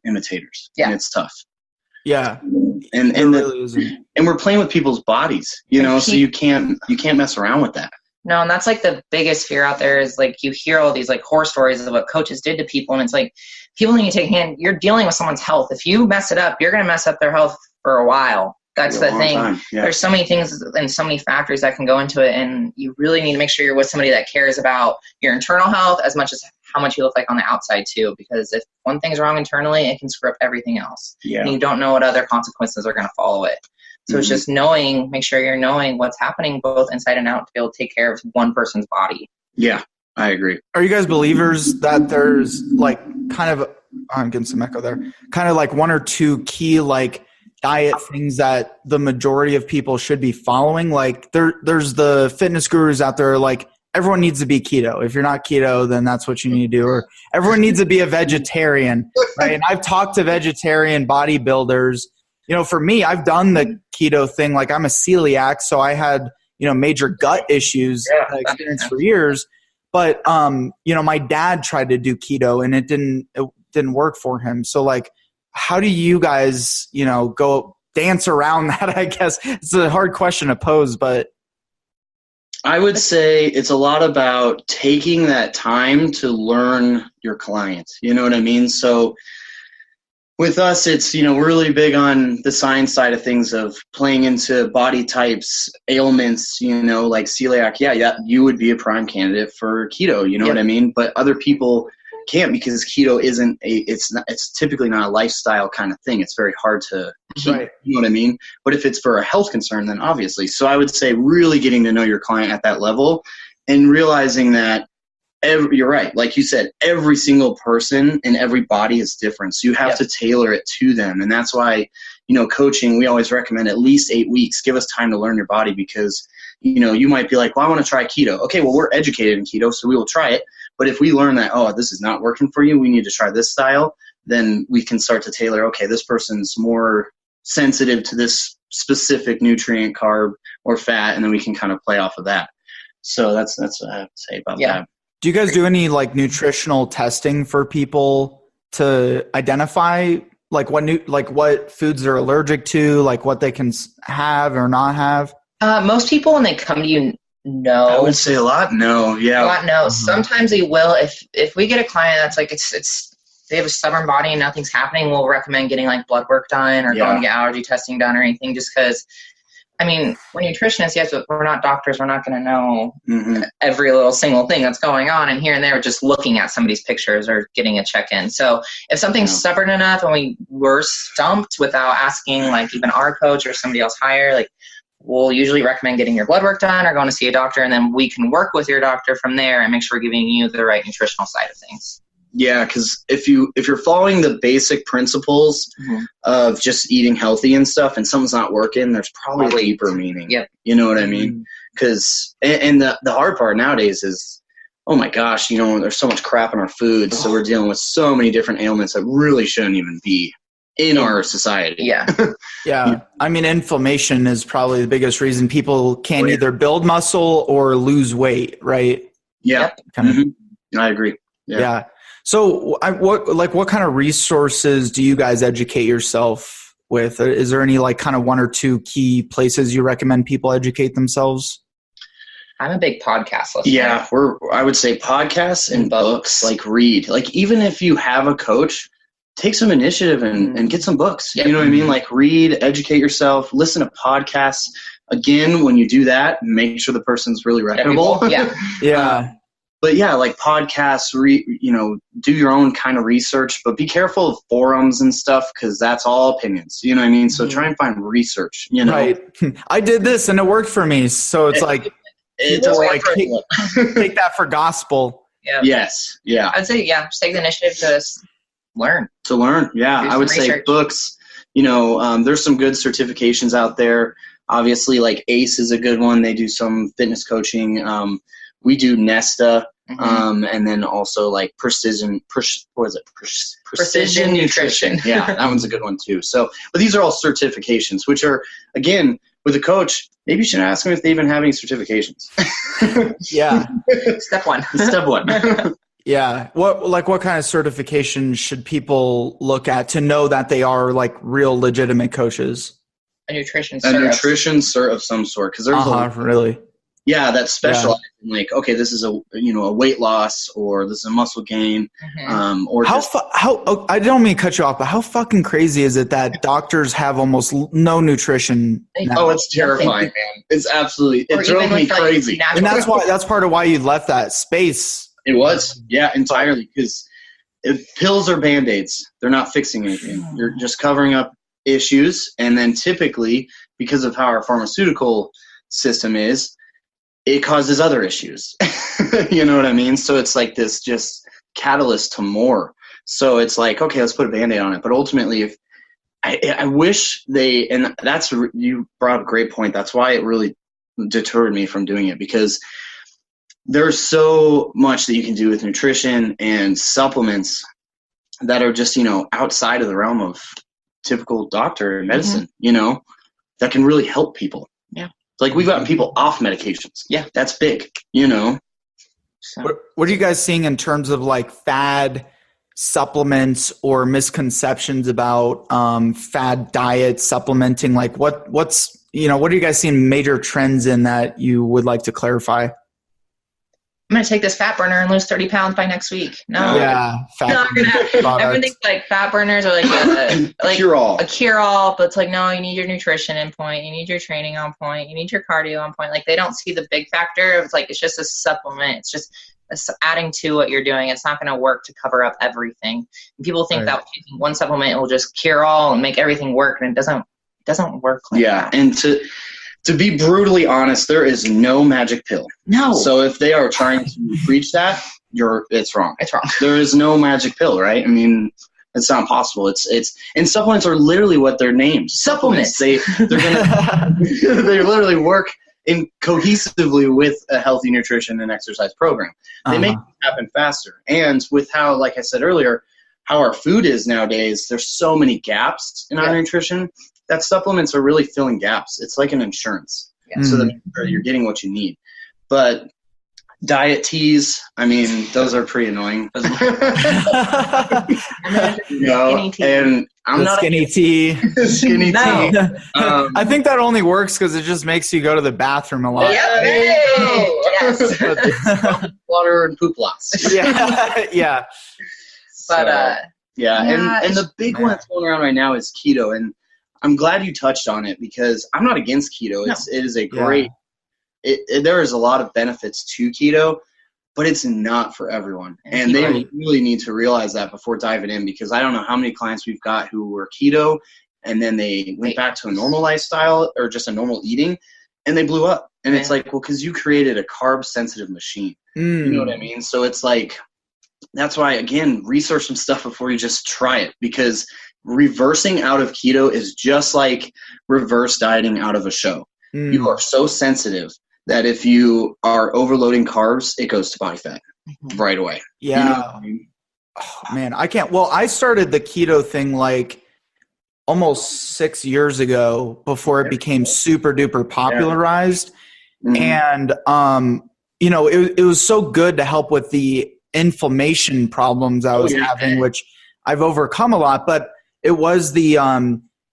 imitators. Yeah. And it's tough. Yeah. And we're playing with people's bodies, so you can't mess around with that. No, and that's the biggest fear out there is you hear all these horror stories of what coaches did to people, and it's people need to take a hand. You're dealing with someone's health. If you mess it up, you're going to mess up their health for a while. That's the thing. Yeah. There's so many things and so many factors that can go into it, and you really need to make sure you're with somebody that cares about your internal health as much as how much you look like on the outside too, because if one thing's wrong internally, it can screw up everything else. Yeah. And you don't know what other consequences are going to follow it. So it's just make sure you're knowing what's happening both inside and out to be able to take care of one person's body. Yeah, I agree. Are you guys believers that there's I'm getting some echo there, kind of one or two key diet things that the majority of people should be following? There's the fitness gurus out there everyone needs to be keto. If you're not keto, then that's what you need to do. Or everyone needs to be a vegetarian, right? And I've talked to vegetarian bodybuilders. You know, for me, I've done the keto thing. Like I'm a celiac, so I had, you know, major gut issues that I experienced for years. But, you know, my dad tried to do keto and it didn't work for him. So like, how do you guys, you know, go dance around that? I guess it's a hard question to pose, but I would say it's a lot about taking that time to learn your client. You know what I mean? So with us, it's, you know, we're really big on the science side of things, of playing into body types, ailments, you know, like celiac. Yeah, you would be a prime candidate for keto. You know what I mean? But other people can't, because keto isn't it's typically not a lifestyle kind of thing. It's very hard to keep, you know what I mean? But if it's for a health concern, then obviously. So I would say really getting to know your client at that level and realizing that you're right. Like you said, every single person and every body is different. So you have to tailor it to them. And that's why, you know, coaching, we always recommend at least 8 weeks. Give us time to learn your body, because, you know, you might be like, well, I want to try keto. Okay, well, we're educated in keto, so we will try it. But if we learn that, oh, this is not working for you, we need to try this style, then we can start to tailor, okay, this person's more sensitive to this specific nutrient, carb, or fat, and then we can kind of play off of that. So that's what I have to say about that. Do you guys do any like nutritional testing for people to identify like what foods they're allergic to, like what they can have or not have? Most people, when they come to you, no. I would say a lot no. Yeah. A lot no. Sometimes they will. If we get a client that's like it's they have a stubborn body and nothing's happening, we'll recommend getting like blood work done or going to get allergy testing done or anything, just because, I mean, we're nutritionists, yes, but we're not doctors. We're not going to know every little single thing that's going on. And here and there, just looking at somebody's pictures or getting a check-in. So if something's stubborn enough and we were stumped without asking, like even our coach or somebody else higher, like we'll usually recommend getting your blood work done or going to see a doctor, and then we can work with your doctor from there and make sure we're giving you the right nutritional side of things. Yeah, because if you're following the basic principles of just eating healthy and stuff, and something's not working, there's probably a deeper meaning. Yep. You know what I mean? Because and the hard part nowadays is, oh my gosh, you know, there's so much crap in our food, so we're dealing with so many different ailments that really shouldn't even be in our society. Yeah. I mean, inflammation is probably the biggest reason people can't either build muscle or lose weight, right? Yeah. I agree. Yeah. So what kind of resources do you guys educate yourself with? Is there any like kind of one or two key places you recommend people educate themselves? I'm a big podcast listener. Yeah, I would say podcasts and books. Like read. Like even if you have a coach, take some initiative and get some books. You know what I mean? Like read, educate yourself, listen to podcasts. Again, when you do that, make sure the person's really reputable. But yeah, like podcasts, do your own kind of research, but be careful of forums and stuff, because that's all opinions. You know what I mean? So try and find research, you know? Right. I did this and it worked for me. So it's like, take that for gospel. Yeah. Yes. Yeah. I'd say, just take the initiative to learn. Yeah. I would say books, there's some good certifications out there. Obviously, like ACE is a good one. They do some fitness coaching. We do Nesta, and then also like Precision Nutrition. Yeah, that one's a good one too. So, but these are all certifications, which are, again, with a coach, maybe you should ask them if they even have any certifications. Step one. Step one. Yeah. What kind of certification should people look at to know that they are like real legitimate coaches? A nutrition cert of some sort. Because there's really. Yeah, that specializes in like, okay, this is a weight loss, or this is a muscle gain, or I don't mean to cut you off, but how fucking crazy is it that doctors have almost no nutrition now? Oh, it's terrifying, man. It's absolutely, it drove me crazy. And that's part of why you left that space. It was, entirely, because pills are Band-Aids. They're not fixing anything. You're just covering up issues, and then typically, because of how our pharmaceutical system is, it causes other issues. You know what I mean? So it's like this just catalyst to more. So it's like, okay, let's put a Band-Aid on it. But ultimately, if I wish and you brought up a great point. That's why it really deterred me from doing it, because there's so much that you can do with nutrition and supplements that are just, outside of the realm of typical doctor and medicine, that can really help people. Yeah. Like we've gotten people off medications. Yeah. That's big, So, What are you guys seeing in terms of like fad supplements or misconceptions about fad diet supplementing? Like what are you guys seeing major trends in that you would like to clarify? I'm going to take this fat burner and lose 30 pounds by next week. No. Yeah. No, everyone thinks like fat burners are like a cure-all, but it's like, no, you need your nutrition in point. You need your training on point. You need your cardio on point. Like they don't see the big factor. It's like, it's just a supplement. It's just adding to what you're doing. It's not going to work to cover up everything. And people think that taking one supplement will just cure all and make everything work. And it doesn't work like that. And to be brutally honest, there is no magic pill. No. So if they are trying to preach that, it's wrong. It's wrong. There is no magic pill, right? I mean, it's not possible. And supplements are literally what they're named. Supplements. They literally work cohesively with a healthy nutrition and exercise program. They make it happen faster. And with how, like I said earlier, how our food is nowadays, there's so many gaps in our nutrition that supplements are really filling gaps. It's like an insurance. So that you're getting what you need. But diet teas, I mean, those are pretty annoying. Skinny tea. And I'm not skinny tea. Skinny tea. I think that only works because it just makes you go to the bathroom a lot. Yeah, yes. Water and poop loss. Yeah. But and the big one that's going around right now is keto, and I'm glad you touched on it because I'm not against keto. It is a great. There is a lot of benefits to keto, but it's not for everyone, and they really need to realize that before diving in. Because I don't know how many clients we've got who were keto, and then they went back to a normal lifestyle or just a normal eating, and they blew up. And it's like, well, because you created a carb-sensitive machine. You know what I mean? So it's like. That's why, again, research some stuff before you just try it, because reversing out of keto is just like reverse dieting out of a show. You are so sensitive that if you are overloading carbs, it goes to body fat right away. Yeah. You know what I mean? Oh, man, I can't. Well, I started the keto thing like almost 6 years ago before it became super duper popularized. And, it was so good to help with the inflammation problems I was having, which I've overcome a lot, but it was the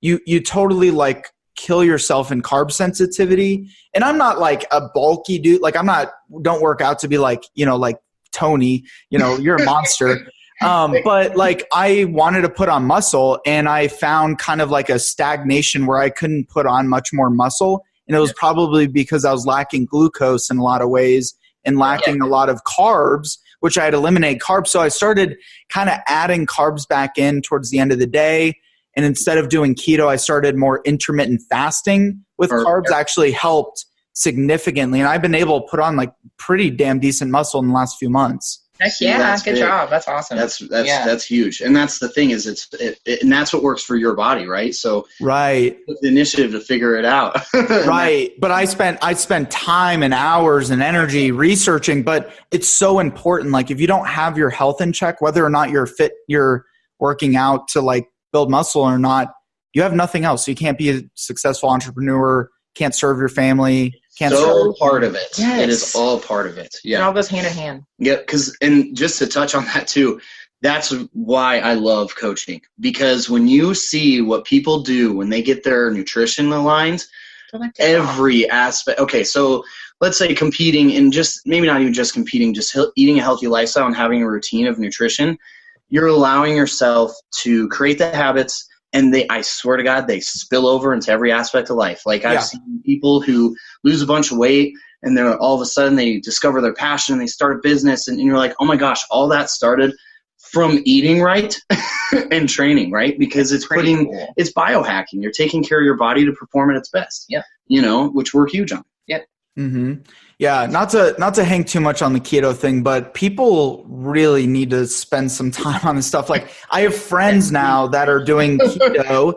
you totally like kill yourself in carb sensitivity. And I'm not like a bulky dude, like don't work out to be like like Tony, you're a monster. But like I wanted to put on muscle, and I found kind of like a stagnation where I couldn't put on much more muscle, and it was probably because I was lacking glucose in a lot of ways and lacking a lot of carbs, which I had eliminated carbs. So I started kind of adding carbs back in towards the end of the day. And instead of doing keto, I started more intermittent fasting with carbs. Actually helped significantly. And I've been able to put on like pretty damn decent muscle in the last few months. Heck yeah, good job. That's awesome. That's huge. And that's the thing is and that's what works for your body, right? So the initiative to figure it out. Right. But I spent time and hours and energy researching, but it's so important. Like if you don't have your health in check, whether or not you're working out to like build muscle or not, you have nothing else. You can't be a successful entrepreneur, can't serve your family. Part of it. Yes. It is all part of it. Yeah. It all goes hand in hand. Yeah. And just to touch on that too, that's why I love coaching, because when you see what people do when they get their nutrition aligned, every aspect. Okay. So let's say competing and just maybe not even just competing, just eating a healthy lifestyle and having a routine of nutrition, you're allowing yourself to create the habits. And I swear to God, they spill over into every aspect of life. Like I've seen people who lose a bunch of weight and then all of a sudden they discover their passion and they start a business. And you're like, oh my gosh, all that started from eating right and training, right? Because it's it's biohacking. You're taking care of your body to perform at its best. Yeah. Which we're huge on. Yep. Mm-hmm. Yeah, not to hang too much on the keto thing, but people really need to spend some time on this stuff. Like I have friends now that are doing keto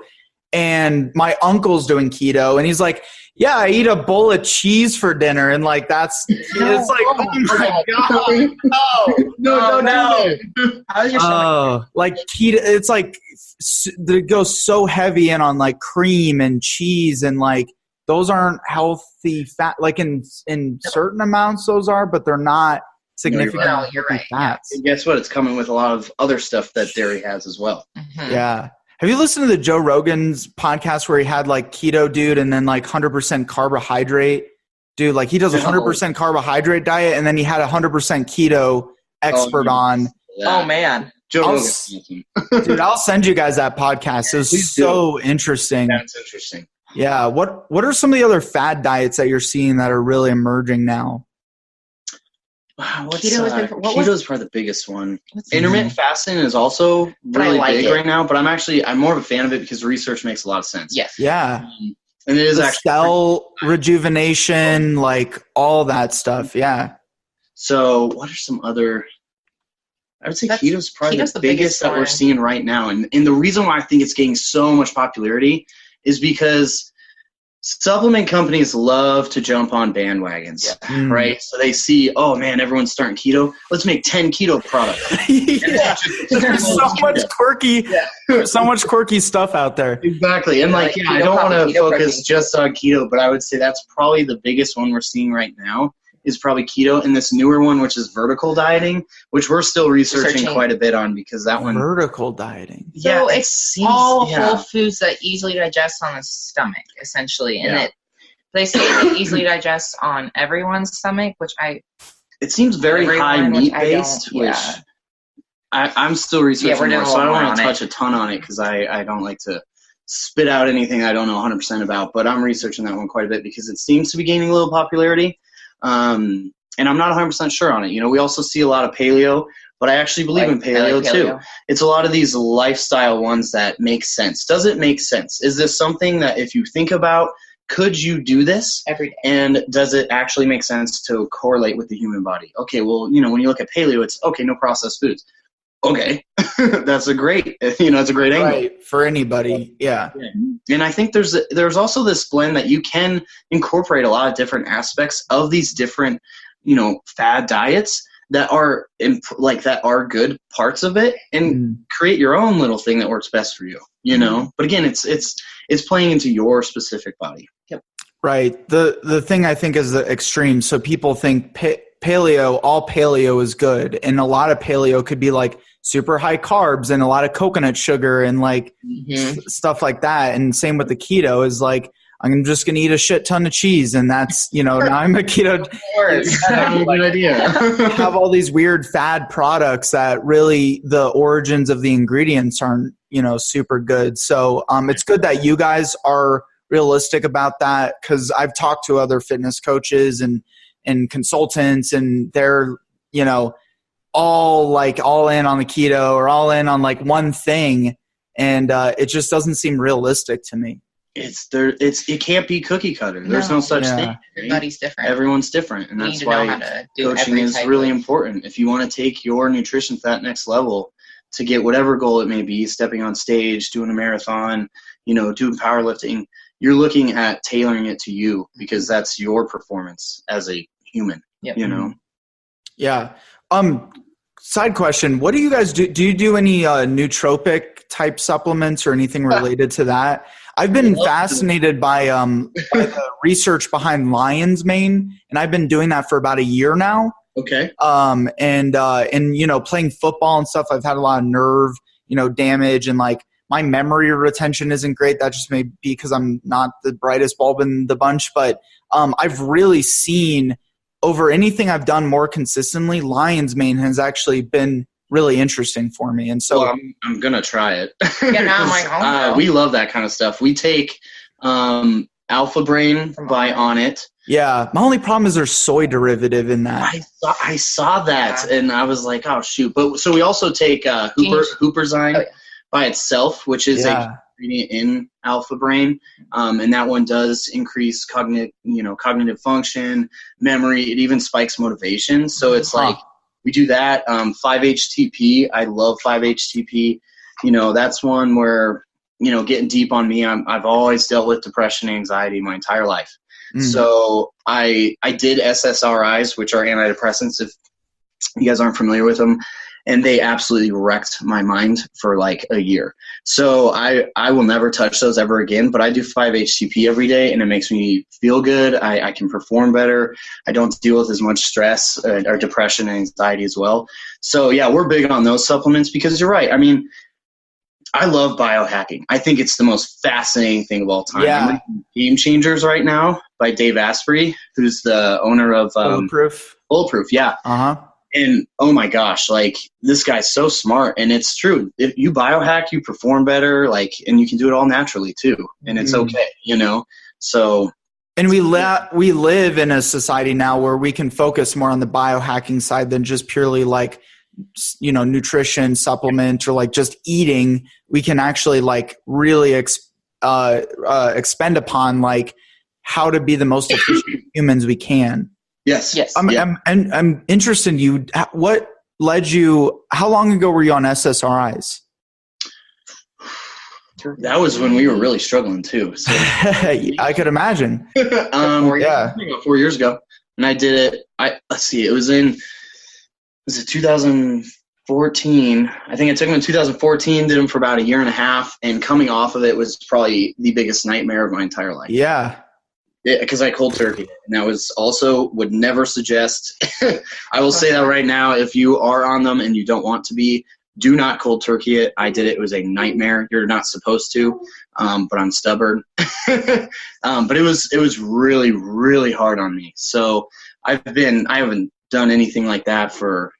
and my uncle's doing keto, and he's like, yeah, I eat a bowl of cheese for dinner, and like it's like, oh my god, no. How's your stomach? Like keto, it's like it goes so heavy in on like cream and cheese, and like those aren't healthy fat. Like in certain amounts, those are, but they're not significant. No, you're right. Fats. And guess what? It's coming with a lot of other stuff that dairy has as well. Mm-hmm. Yeah. Have you listened to the Joe Rogan's podcast where he had like keto dude and then like 100% carbohydrate dude? Like he does a 100% carbohydrate diet, and then he had a 100% keto expert on. Oh man. Joe Rogan. Dude, I'll send you guys that podcast. It was so interesting. That's interesting. Yeah. What are some of the other fad diets that you're seeing that are really emerging now? Keto is probably the biggest one. Intermittent fasting is also really big right now, but I'm more of a fan of it because research makes a lot of sense. Yes. Yeah. And it is the actually cell rejuvenation, like all that stuff. Yeah. So what are some other? I would say keto's probably the biggest that we're seeing right now, and the reason why I think it's getting so much popularity is because supplement companies love to jump on bandwagons, right? So they see, oh man, everyone's starting keto. Let's make 10 keto products. There's so much quirky stuff out there. Exactly. And I don't want to focus just on keto, but I would say that's probably the biggest one we're seeing right now is probably keto, and this newer one, which is vertical dieting, which we're still researching quite a bit on because that one. Vertical dieting. So it's all whole foods that easily digest on the stomach, essentially. And they say they easily digest on everyone's stomach, which it seems very high meat based, which I'm still researching more, so I don't want to touch a ton on it because I don't like to spit out anything I don't know 100% about, but I'm researching that one quite a bit because it seems to be gaining a little popularity. And I'm not 100% sure on it. We also see a lot of paleo, but I actually believe in paleo too. It's a lot of these lifestyle ones that make sense. Does it make sense? Is this something that if you think about, could you do this every day? And does it actually make sense to correlate with the human body? Okay, well, when you look at paleo, it's okay, no processed foods. Okay, that's a great, it's a great angle. Right, for anybody, yeah. And I think there's also this blend that you can incorporate a lot of different aspects of these different, fad diets that are that are good parts of it, and create your own little thing that works best for you. But again, it's playing into your specific body. Yep. Right. The thing I think is the extreme. So people think paleo, all paleo is good, and a lot of paleo could be like super high carbs and a lot of coconut sugar and stuff like that. And same with the keto is like, I'm just going to eat a shit ton of cheese. And that's, now I'm a keto. Good idea. Have all these weird fad products that really the origins of the ingredients aren't, super good. So it's good that you guys are realistic about that, because I've talked to other fitness coaches and consultants, and they're, all in on the keto or all in on one thing, and it just doesn't seem realistic to me. It can't be cookie cutter. There's no such thing. Everybody's different. Everyone's different, and that's why coaching is really important. If you want to take your nutrition to that next level to get whatever goal it may be, stepping on stage, doing a marathon, doing powerlifting, you're looking at tailoring it to you because that's your performance as a human. Yep. Yeah. Side question, what do you guys do? Do you do any nootropic type supplements or anything related to that? I've been fascinated by the research behind lion's mane, and I've been doing that for about a year now. Okay. And playing football and stuff, I've had a lot of nerve, damage, and my memory retention isn't great. That just may be because I'm not the brightest bulb in the bunch, but I've really seen over anything I've done more consistently, lion's mane has actually been really interesting for me. And so I'm going to try it. Yeah, we love that kind of stuff. We take Alpha Brain by On It. Yeah. My only problem is there's soy derivative in that. I saw that and I was like, oh shoot. But so we also take Hooperzyme by itself, which is a ingredient in Alpha Brain, and that one does increase cognitive function, memory. It even spikes motivation. So it's we do that. 5-HTP. I love 5-HTP. That's one where getting deep on me, I've always dealt with depression and anxiety my entire life. So I did SSRIs, which are antidepressants, if you guys aren't familiar with them, and they absolutely wrecked my mind for like a year. So I will never touch those ever again, but I do 5-HTP every day, and it makes me feel good. I can perform better. I don't deal with as much stress or depression and anxiety as well. So yeah, we're big on those supplements because you're right. I mean, I love biohacking. I think it's the most fascinating thing of all time. Yeah. I'm reading Game Changers right now by Dave Asprey, who's the owner of Bulletproof, yeah. And oh my gosh, like this guy's so smart, and it's true. If you biohack, you perform better, and you can do it all naturally too, and it's okay, So. And we live in a society now where we can focus more on the biohacking side than just purely nutrition, supplement, or just eating. We can actually really expend upon how to be the most efficient humans we can. Yes. I'm interested in you. What led you? How long ago were you on SSRIs? That was when we were really struggling too. So. I could imagine. 4 years ago, and I did it. Let's see. It was 2014. I think I took them in 2014. Did them for about a year and a half, and coming off of it was probably the biggest nightmare of my entire life. Yeah. Because I cold turkey, and that was also would never suggest. I will say that right now, if you are on them and you don't want to be, do not cold turkey it. I did it. It was a nightmare. You're not supposed to, but I'm stubborn. But it was really, really hard on me. So I haven't done anything like that for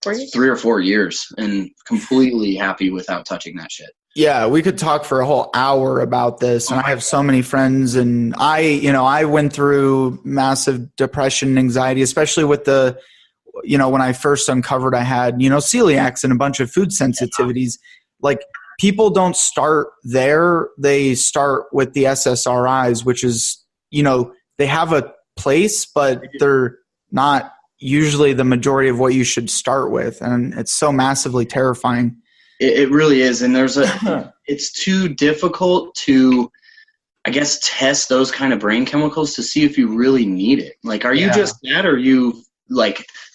3 or 4 years, and completely happy without touching that shit. Yeah, we could talk for a whole hour about this, and I have so many friends, and I went through massive depression and anxiety, especially with when I first uncovered I had, celiacs and a bunch of food sensitivities. People don't start there. They start with the SSRIs, which is, they have a place, but they're not usually the majority of what you should start with. And it's so massively terrifying. It really is. And it's too difficult to, I guess, test those kind of brain chemicals to see if you really need it. Are you just that, or are you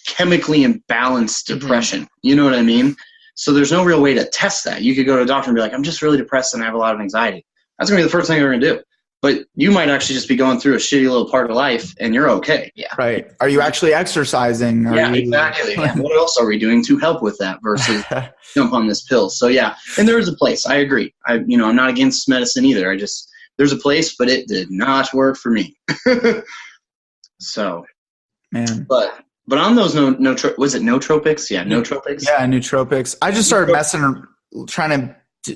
chemically imbalanced depression? You know what I mean? So there's no real way to test that. You could go to a doctor and be like, I'm just really depressed and I have a lot of anxiety. That's going to be the first thing you're going to do. But you might actually just be going through a shitty little part of life, and you're okay. Yeah. Right. Are you actually exercising? Exactly. What else are we doing to help with that versus jump on this pill? So yeah, and there is a place. I agree. I'm not against medicine either. There's a place, but it did not work for me. So, man. But on those was it nootropics? Yeah, nootropics. Yeah, nootropics. I just started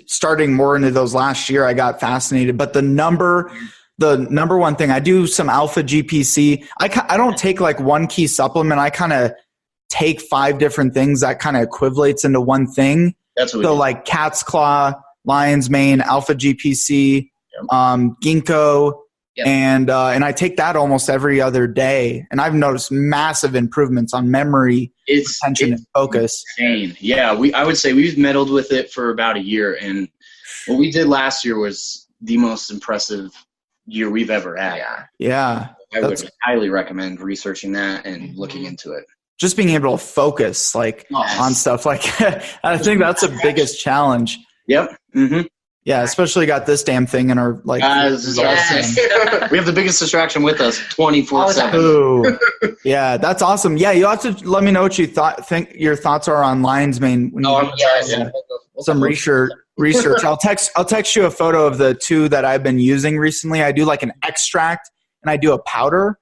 starting more into those last year. I got fascinated, but the number one thing, I do some alpha GPC. I don't take one key supplement. I kind of take 5 different things that kind of equivalates into one thing. That's what so cat's claw, lion's mane, alpha GPC, ginkgo, and I take that almost every other day. And I've noticed massive improvements on memory, attention, and focus. Insane. Yeah, I would say we've meddled with it for about a year, and what we did last year was the most impressive year we've ever had. Yeah. I would highly recommend researching that and looking into it. Just being able to focus on stuff I think that's the biggest challenge. Yep. Mm-hmm. Yeah, especially got this damn thing in our we have the biggest distraction with us 24/7. Yeah, that's awesome. Yeah, you have to let me know what you think your thoughts are on lion's mane. Some research. I'll text you a photo of the 2 that I've been using recently. I do an extract and I do a powder.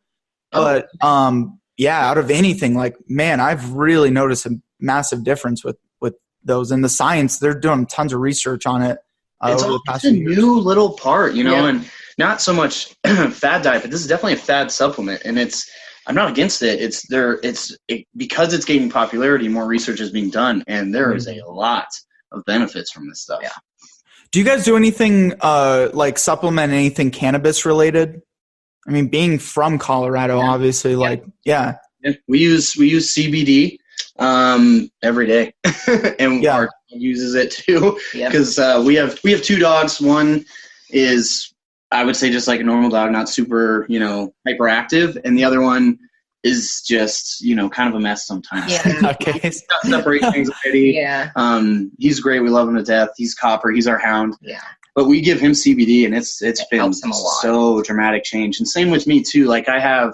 But out of anything, I've really noticed a massive difference with those. And the science, they're doing tons of research on it. It's a new little part, and not so much fad diet, but this is definitely a fad supplement, and I'm not against it. Because it's gaining popularity, more research is being done, and there is a lot of benefits from this stuff. Yeah. Do you guys do anything supplement anything cannabis related? I mean, being from Colorado, obviously, we use CBD every day, and our uses it too, Yep. because we have 2 dogs. One is, I would say, just like a normal dog, not super, hyperactive, and the other one is just, kind of a mess sometimes. Yeah. Okay. He's got separation anxiety. Yeah. He's great. We love him to death. He's Copper. He's our hound. Yeah. But we give him CBD, and it's been helps him a lot. so dramatic change. And same with me too. Like I have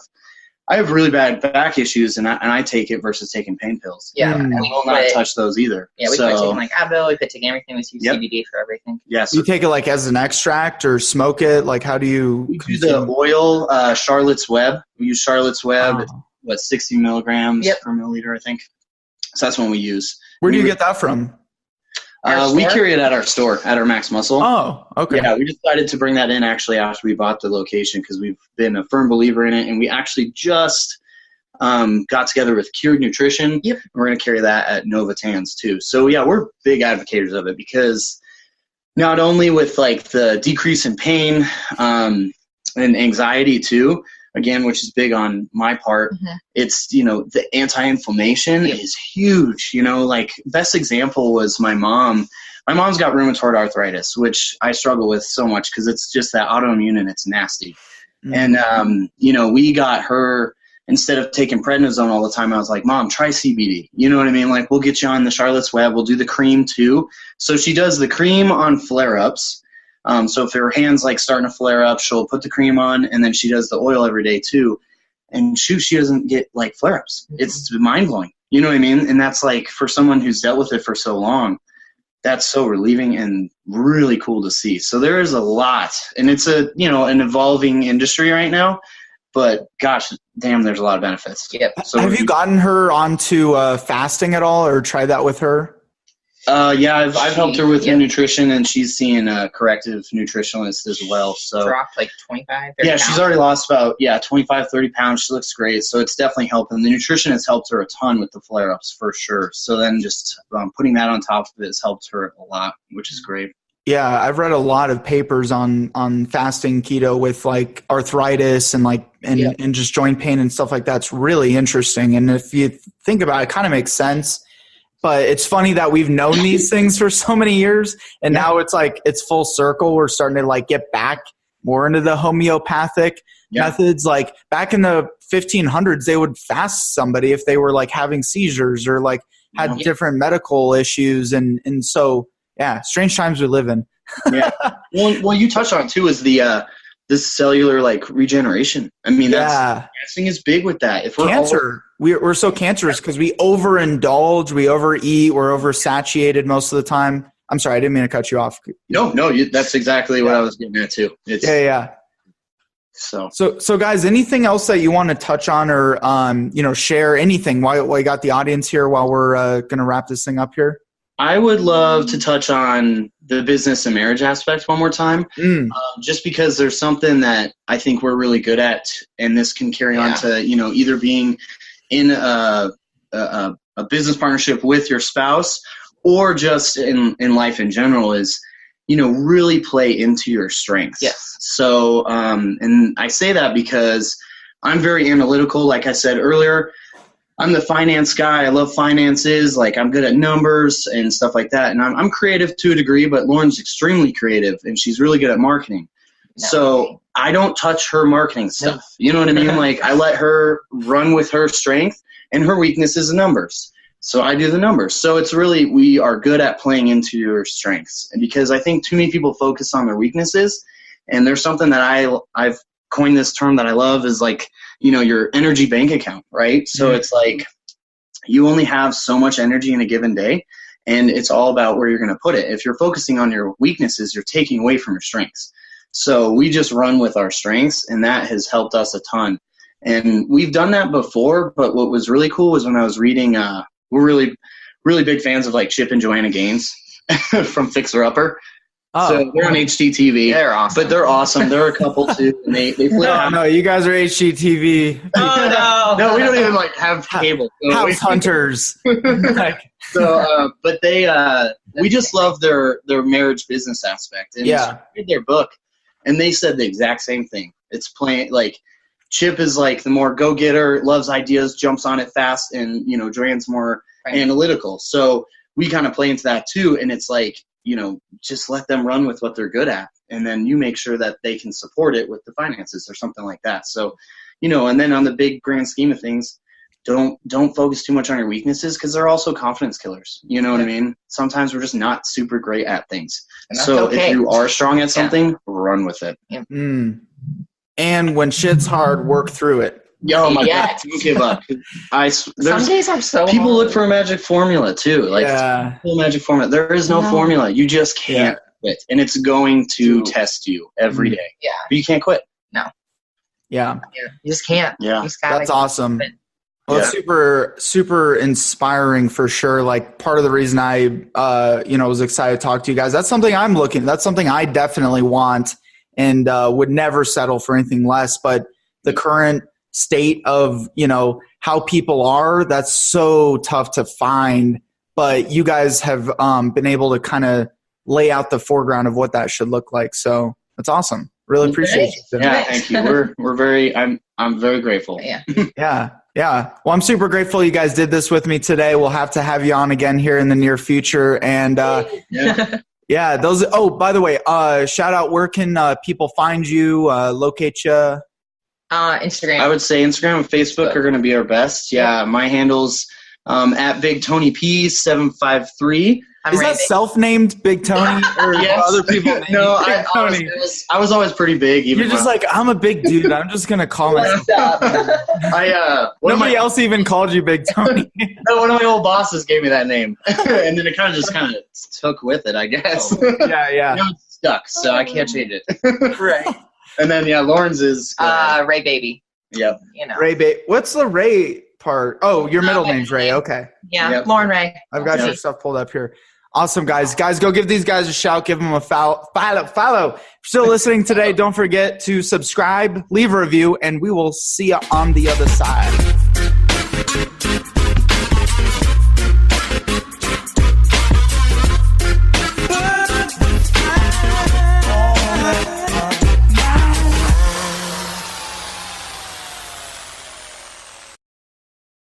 really bad back issues, and I take it versus taking pain pills. Yeah. Mm. I will not touch those either. Yeah, we quit taking like Advil, we quit taking everything, we use Yep. CBD for everything. Yes. You take it like as an extract or smoke it? Like how do you We do the oil, Charlotte's Web. We use Charlotte's Web. Oh. It's, 60 milligrams Yep. per milliliter, I think. So that's one we use. Where do you get that from? We carry it at our store, at our Max Muscle. Oh, okay. Yeah, we decided to bring that in actually after we bought the location because we've been a firm believer in it, and we actually just got together with Cured Nutrition. Yep. We're going to carry that at Nova Tans too. So yeah, we're big advocates of it because not only with like the decrease in pain and anxiety too, again, which is big on my part, it's, the anti-inflammation is huge. Like best example was my mom. My mom's got rheumatoid arthritis, which I struggle with so much because it's just that autoimmune and it's nasty. And, we got her, instead of taking prednisone all the time, I was like, Mom, try CBD. You know what I mean? Like, we'll get you on the Charlotte's Web. We'll do the cream too. So she does the cream on flare-ups. So if her hand's like starting to flare up, she'll put the cream on, and then she does the oil every day too. And she doesn't get like flare-ups. It's mind-blowing. You know what I mean? And that's like, for someone who's dealt with it for so long, that's so relieving and really cool to see. So there is a lot, and it's an evolving industry right now. But gosh, damn, there's a lot of benefits. Yep. So have you gotten her onto fasting at all, or tried that with her? Yeah, I've helped her with her nutrition, and she's seeing a corrective nutritionist as well. So dropped like 25, 30 yeah, pounds. she's already lost about 25, 30 pounds. She looks great, so it's definitely helping. The nutrition has helped her a ton with the flare-ups for sure. So then just putting that on top of it has helped her a lot, which is great. Yeah, I've read a lot of papers on fasting keto with like arthritis and and just joint pain and stuff like that. It's really interesting. And if you think about it, it kind of makes sense. But it's funny that we've known these things for so many years, and now it's like it's full circle. We're starting to like get back more into the homeopathic methods. Like back in the 1500s, they would fast somebody if they were like having seizures or like had different medical issues, and so. Yeah, strange times we live in. Yeah. Well, you touched on it too, is the this cellular like regeneration. I mean, fasting is big with that. If we're cancer, we're so cancerous because we overindulge, we overeat, we're oversatiated most of the time. I'm sorry, I didn't mean to cut you off. No, that's exactly what I was getting at too. Yeah. So guys, anything else that you want to touch on or share anything while you got the audience here while we're going to wrap this thing up here? I would love to touch on the business and marriage aspect one more time, just because there's something that I think we're really good at, and this can carry on to, either being in a business partnership with your spouse or just in life in general is, really play into your strengths. Yes. So, and I say that because I'm very analytical, like I said earlier. I'm the finance guy. I love finances. Like I'm good at numbers and stuff like that. And I'm creative to a degree, but Lauren's extremely creative and she's really good at marketing. So I don't touch her marketing stuff. You know what I mean? Like I let her run with her strength, and her weakness is the numbers. So I do the numbers. So it's really, we are good at playing into your strengths. And because I think too many people focus on their weaknesses, and there's something that I've coined this term that I love is like, your energy bank account, right? So it's like you only have so much energy in a given day, and it's all about where you're going to put it. If you're focusing on your weaknesses, you're taking away from your strengths. So we just run with our strengths, and that has helped us a ton. And we've done that before, but what was really cool was when I was reading, we're really, really big fans of like Chip and Joanna Gaines from Fixer Upper. So they're on HGTV. They're awesome. But they're awesome. They're a couple too, and they flip out. No, you guys are HGTV. Oh, No, we don't even like have cable. So House hunters. But we just love their marriage business aspect. And I read their book, and they said the exact same thing. It's playing like Chip is like the more go-getter, loves ideas, jumps on it fast, and Joanne's more analytical. So we kind of play into that too. And it's like, just let them run with what they're good at. And then you make sure that they can support it with the finances or something like that. So, and then on the big grand scheme of things, don't focus too much on your weaknesses, because they're also confidence killers. You know what I mean? Sometimes we're just not super great at things. So if you are strong at something, run with it. Yeah. And when shit's hard, work through it. Oh my God, don't give up. Some days are so people hard. look for a magic formula too. Like magic formula. There is no formula. You just can't quit. And it's going to test you every day. Yeah. But you can't quit. No. Yeah. You just can't. Yeah. That's awesome. Well, it's super, super inspiring for sure. Like, part of the reason I, was excited to talk to you guys. That's something that's something I definitely want, and would never settle for anything less. But the current state of, how people are, that's so tough to find. But you guys have been able to kind of lay out the foreground of what that should look like. So that's awesome. Really appreciate you. Yeah, thank you. We're very, I'm very grateful. Yeah. Yeah. Well, I'm super grateful you guys did this with me today. We'll have to have you on again here in the near future. And by the way, shout out, where can people find you, locate you? Instagram. I would say Instagram and Facebook are going to be our best. Yeah. My handle's at Big Tony P 753. Is that self-named Big Tony, or other people? No, Big Tony? I was always pretty big. Even You're just like, I'm a big dude. I'm just gonna call myself. Nobody else even called you Big Tony. No, one of my old bosses gave me that name, and then it kind of took with it, I guess. Yeah. It's stuck, so I can't change it. Right. And then Lauren's is Ray Baby. Yep. Ray Baby. What's the Ray part? Oh, your middle name's Ray. Okay. Yeah. Yep. Lauren Ray. I've got your stuff pulled up here. Awesome, guys. Guys, go give these guys a shout. Give them a follow. If you're still listening today, don't forget to subscribe, leave a review, and we will see you on the other side.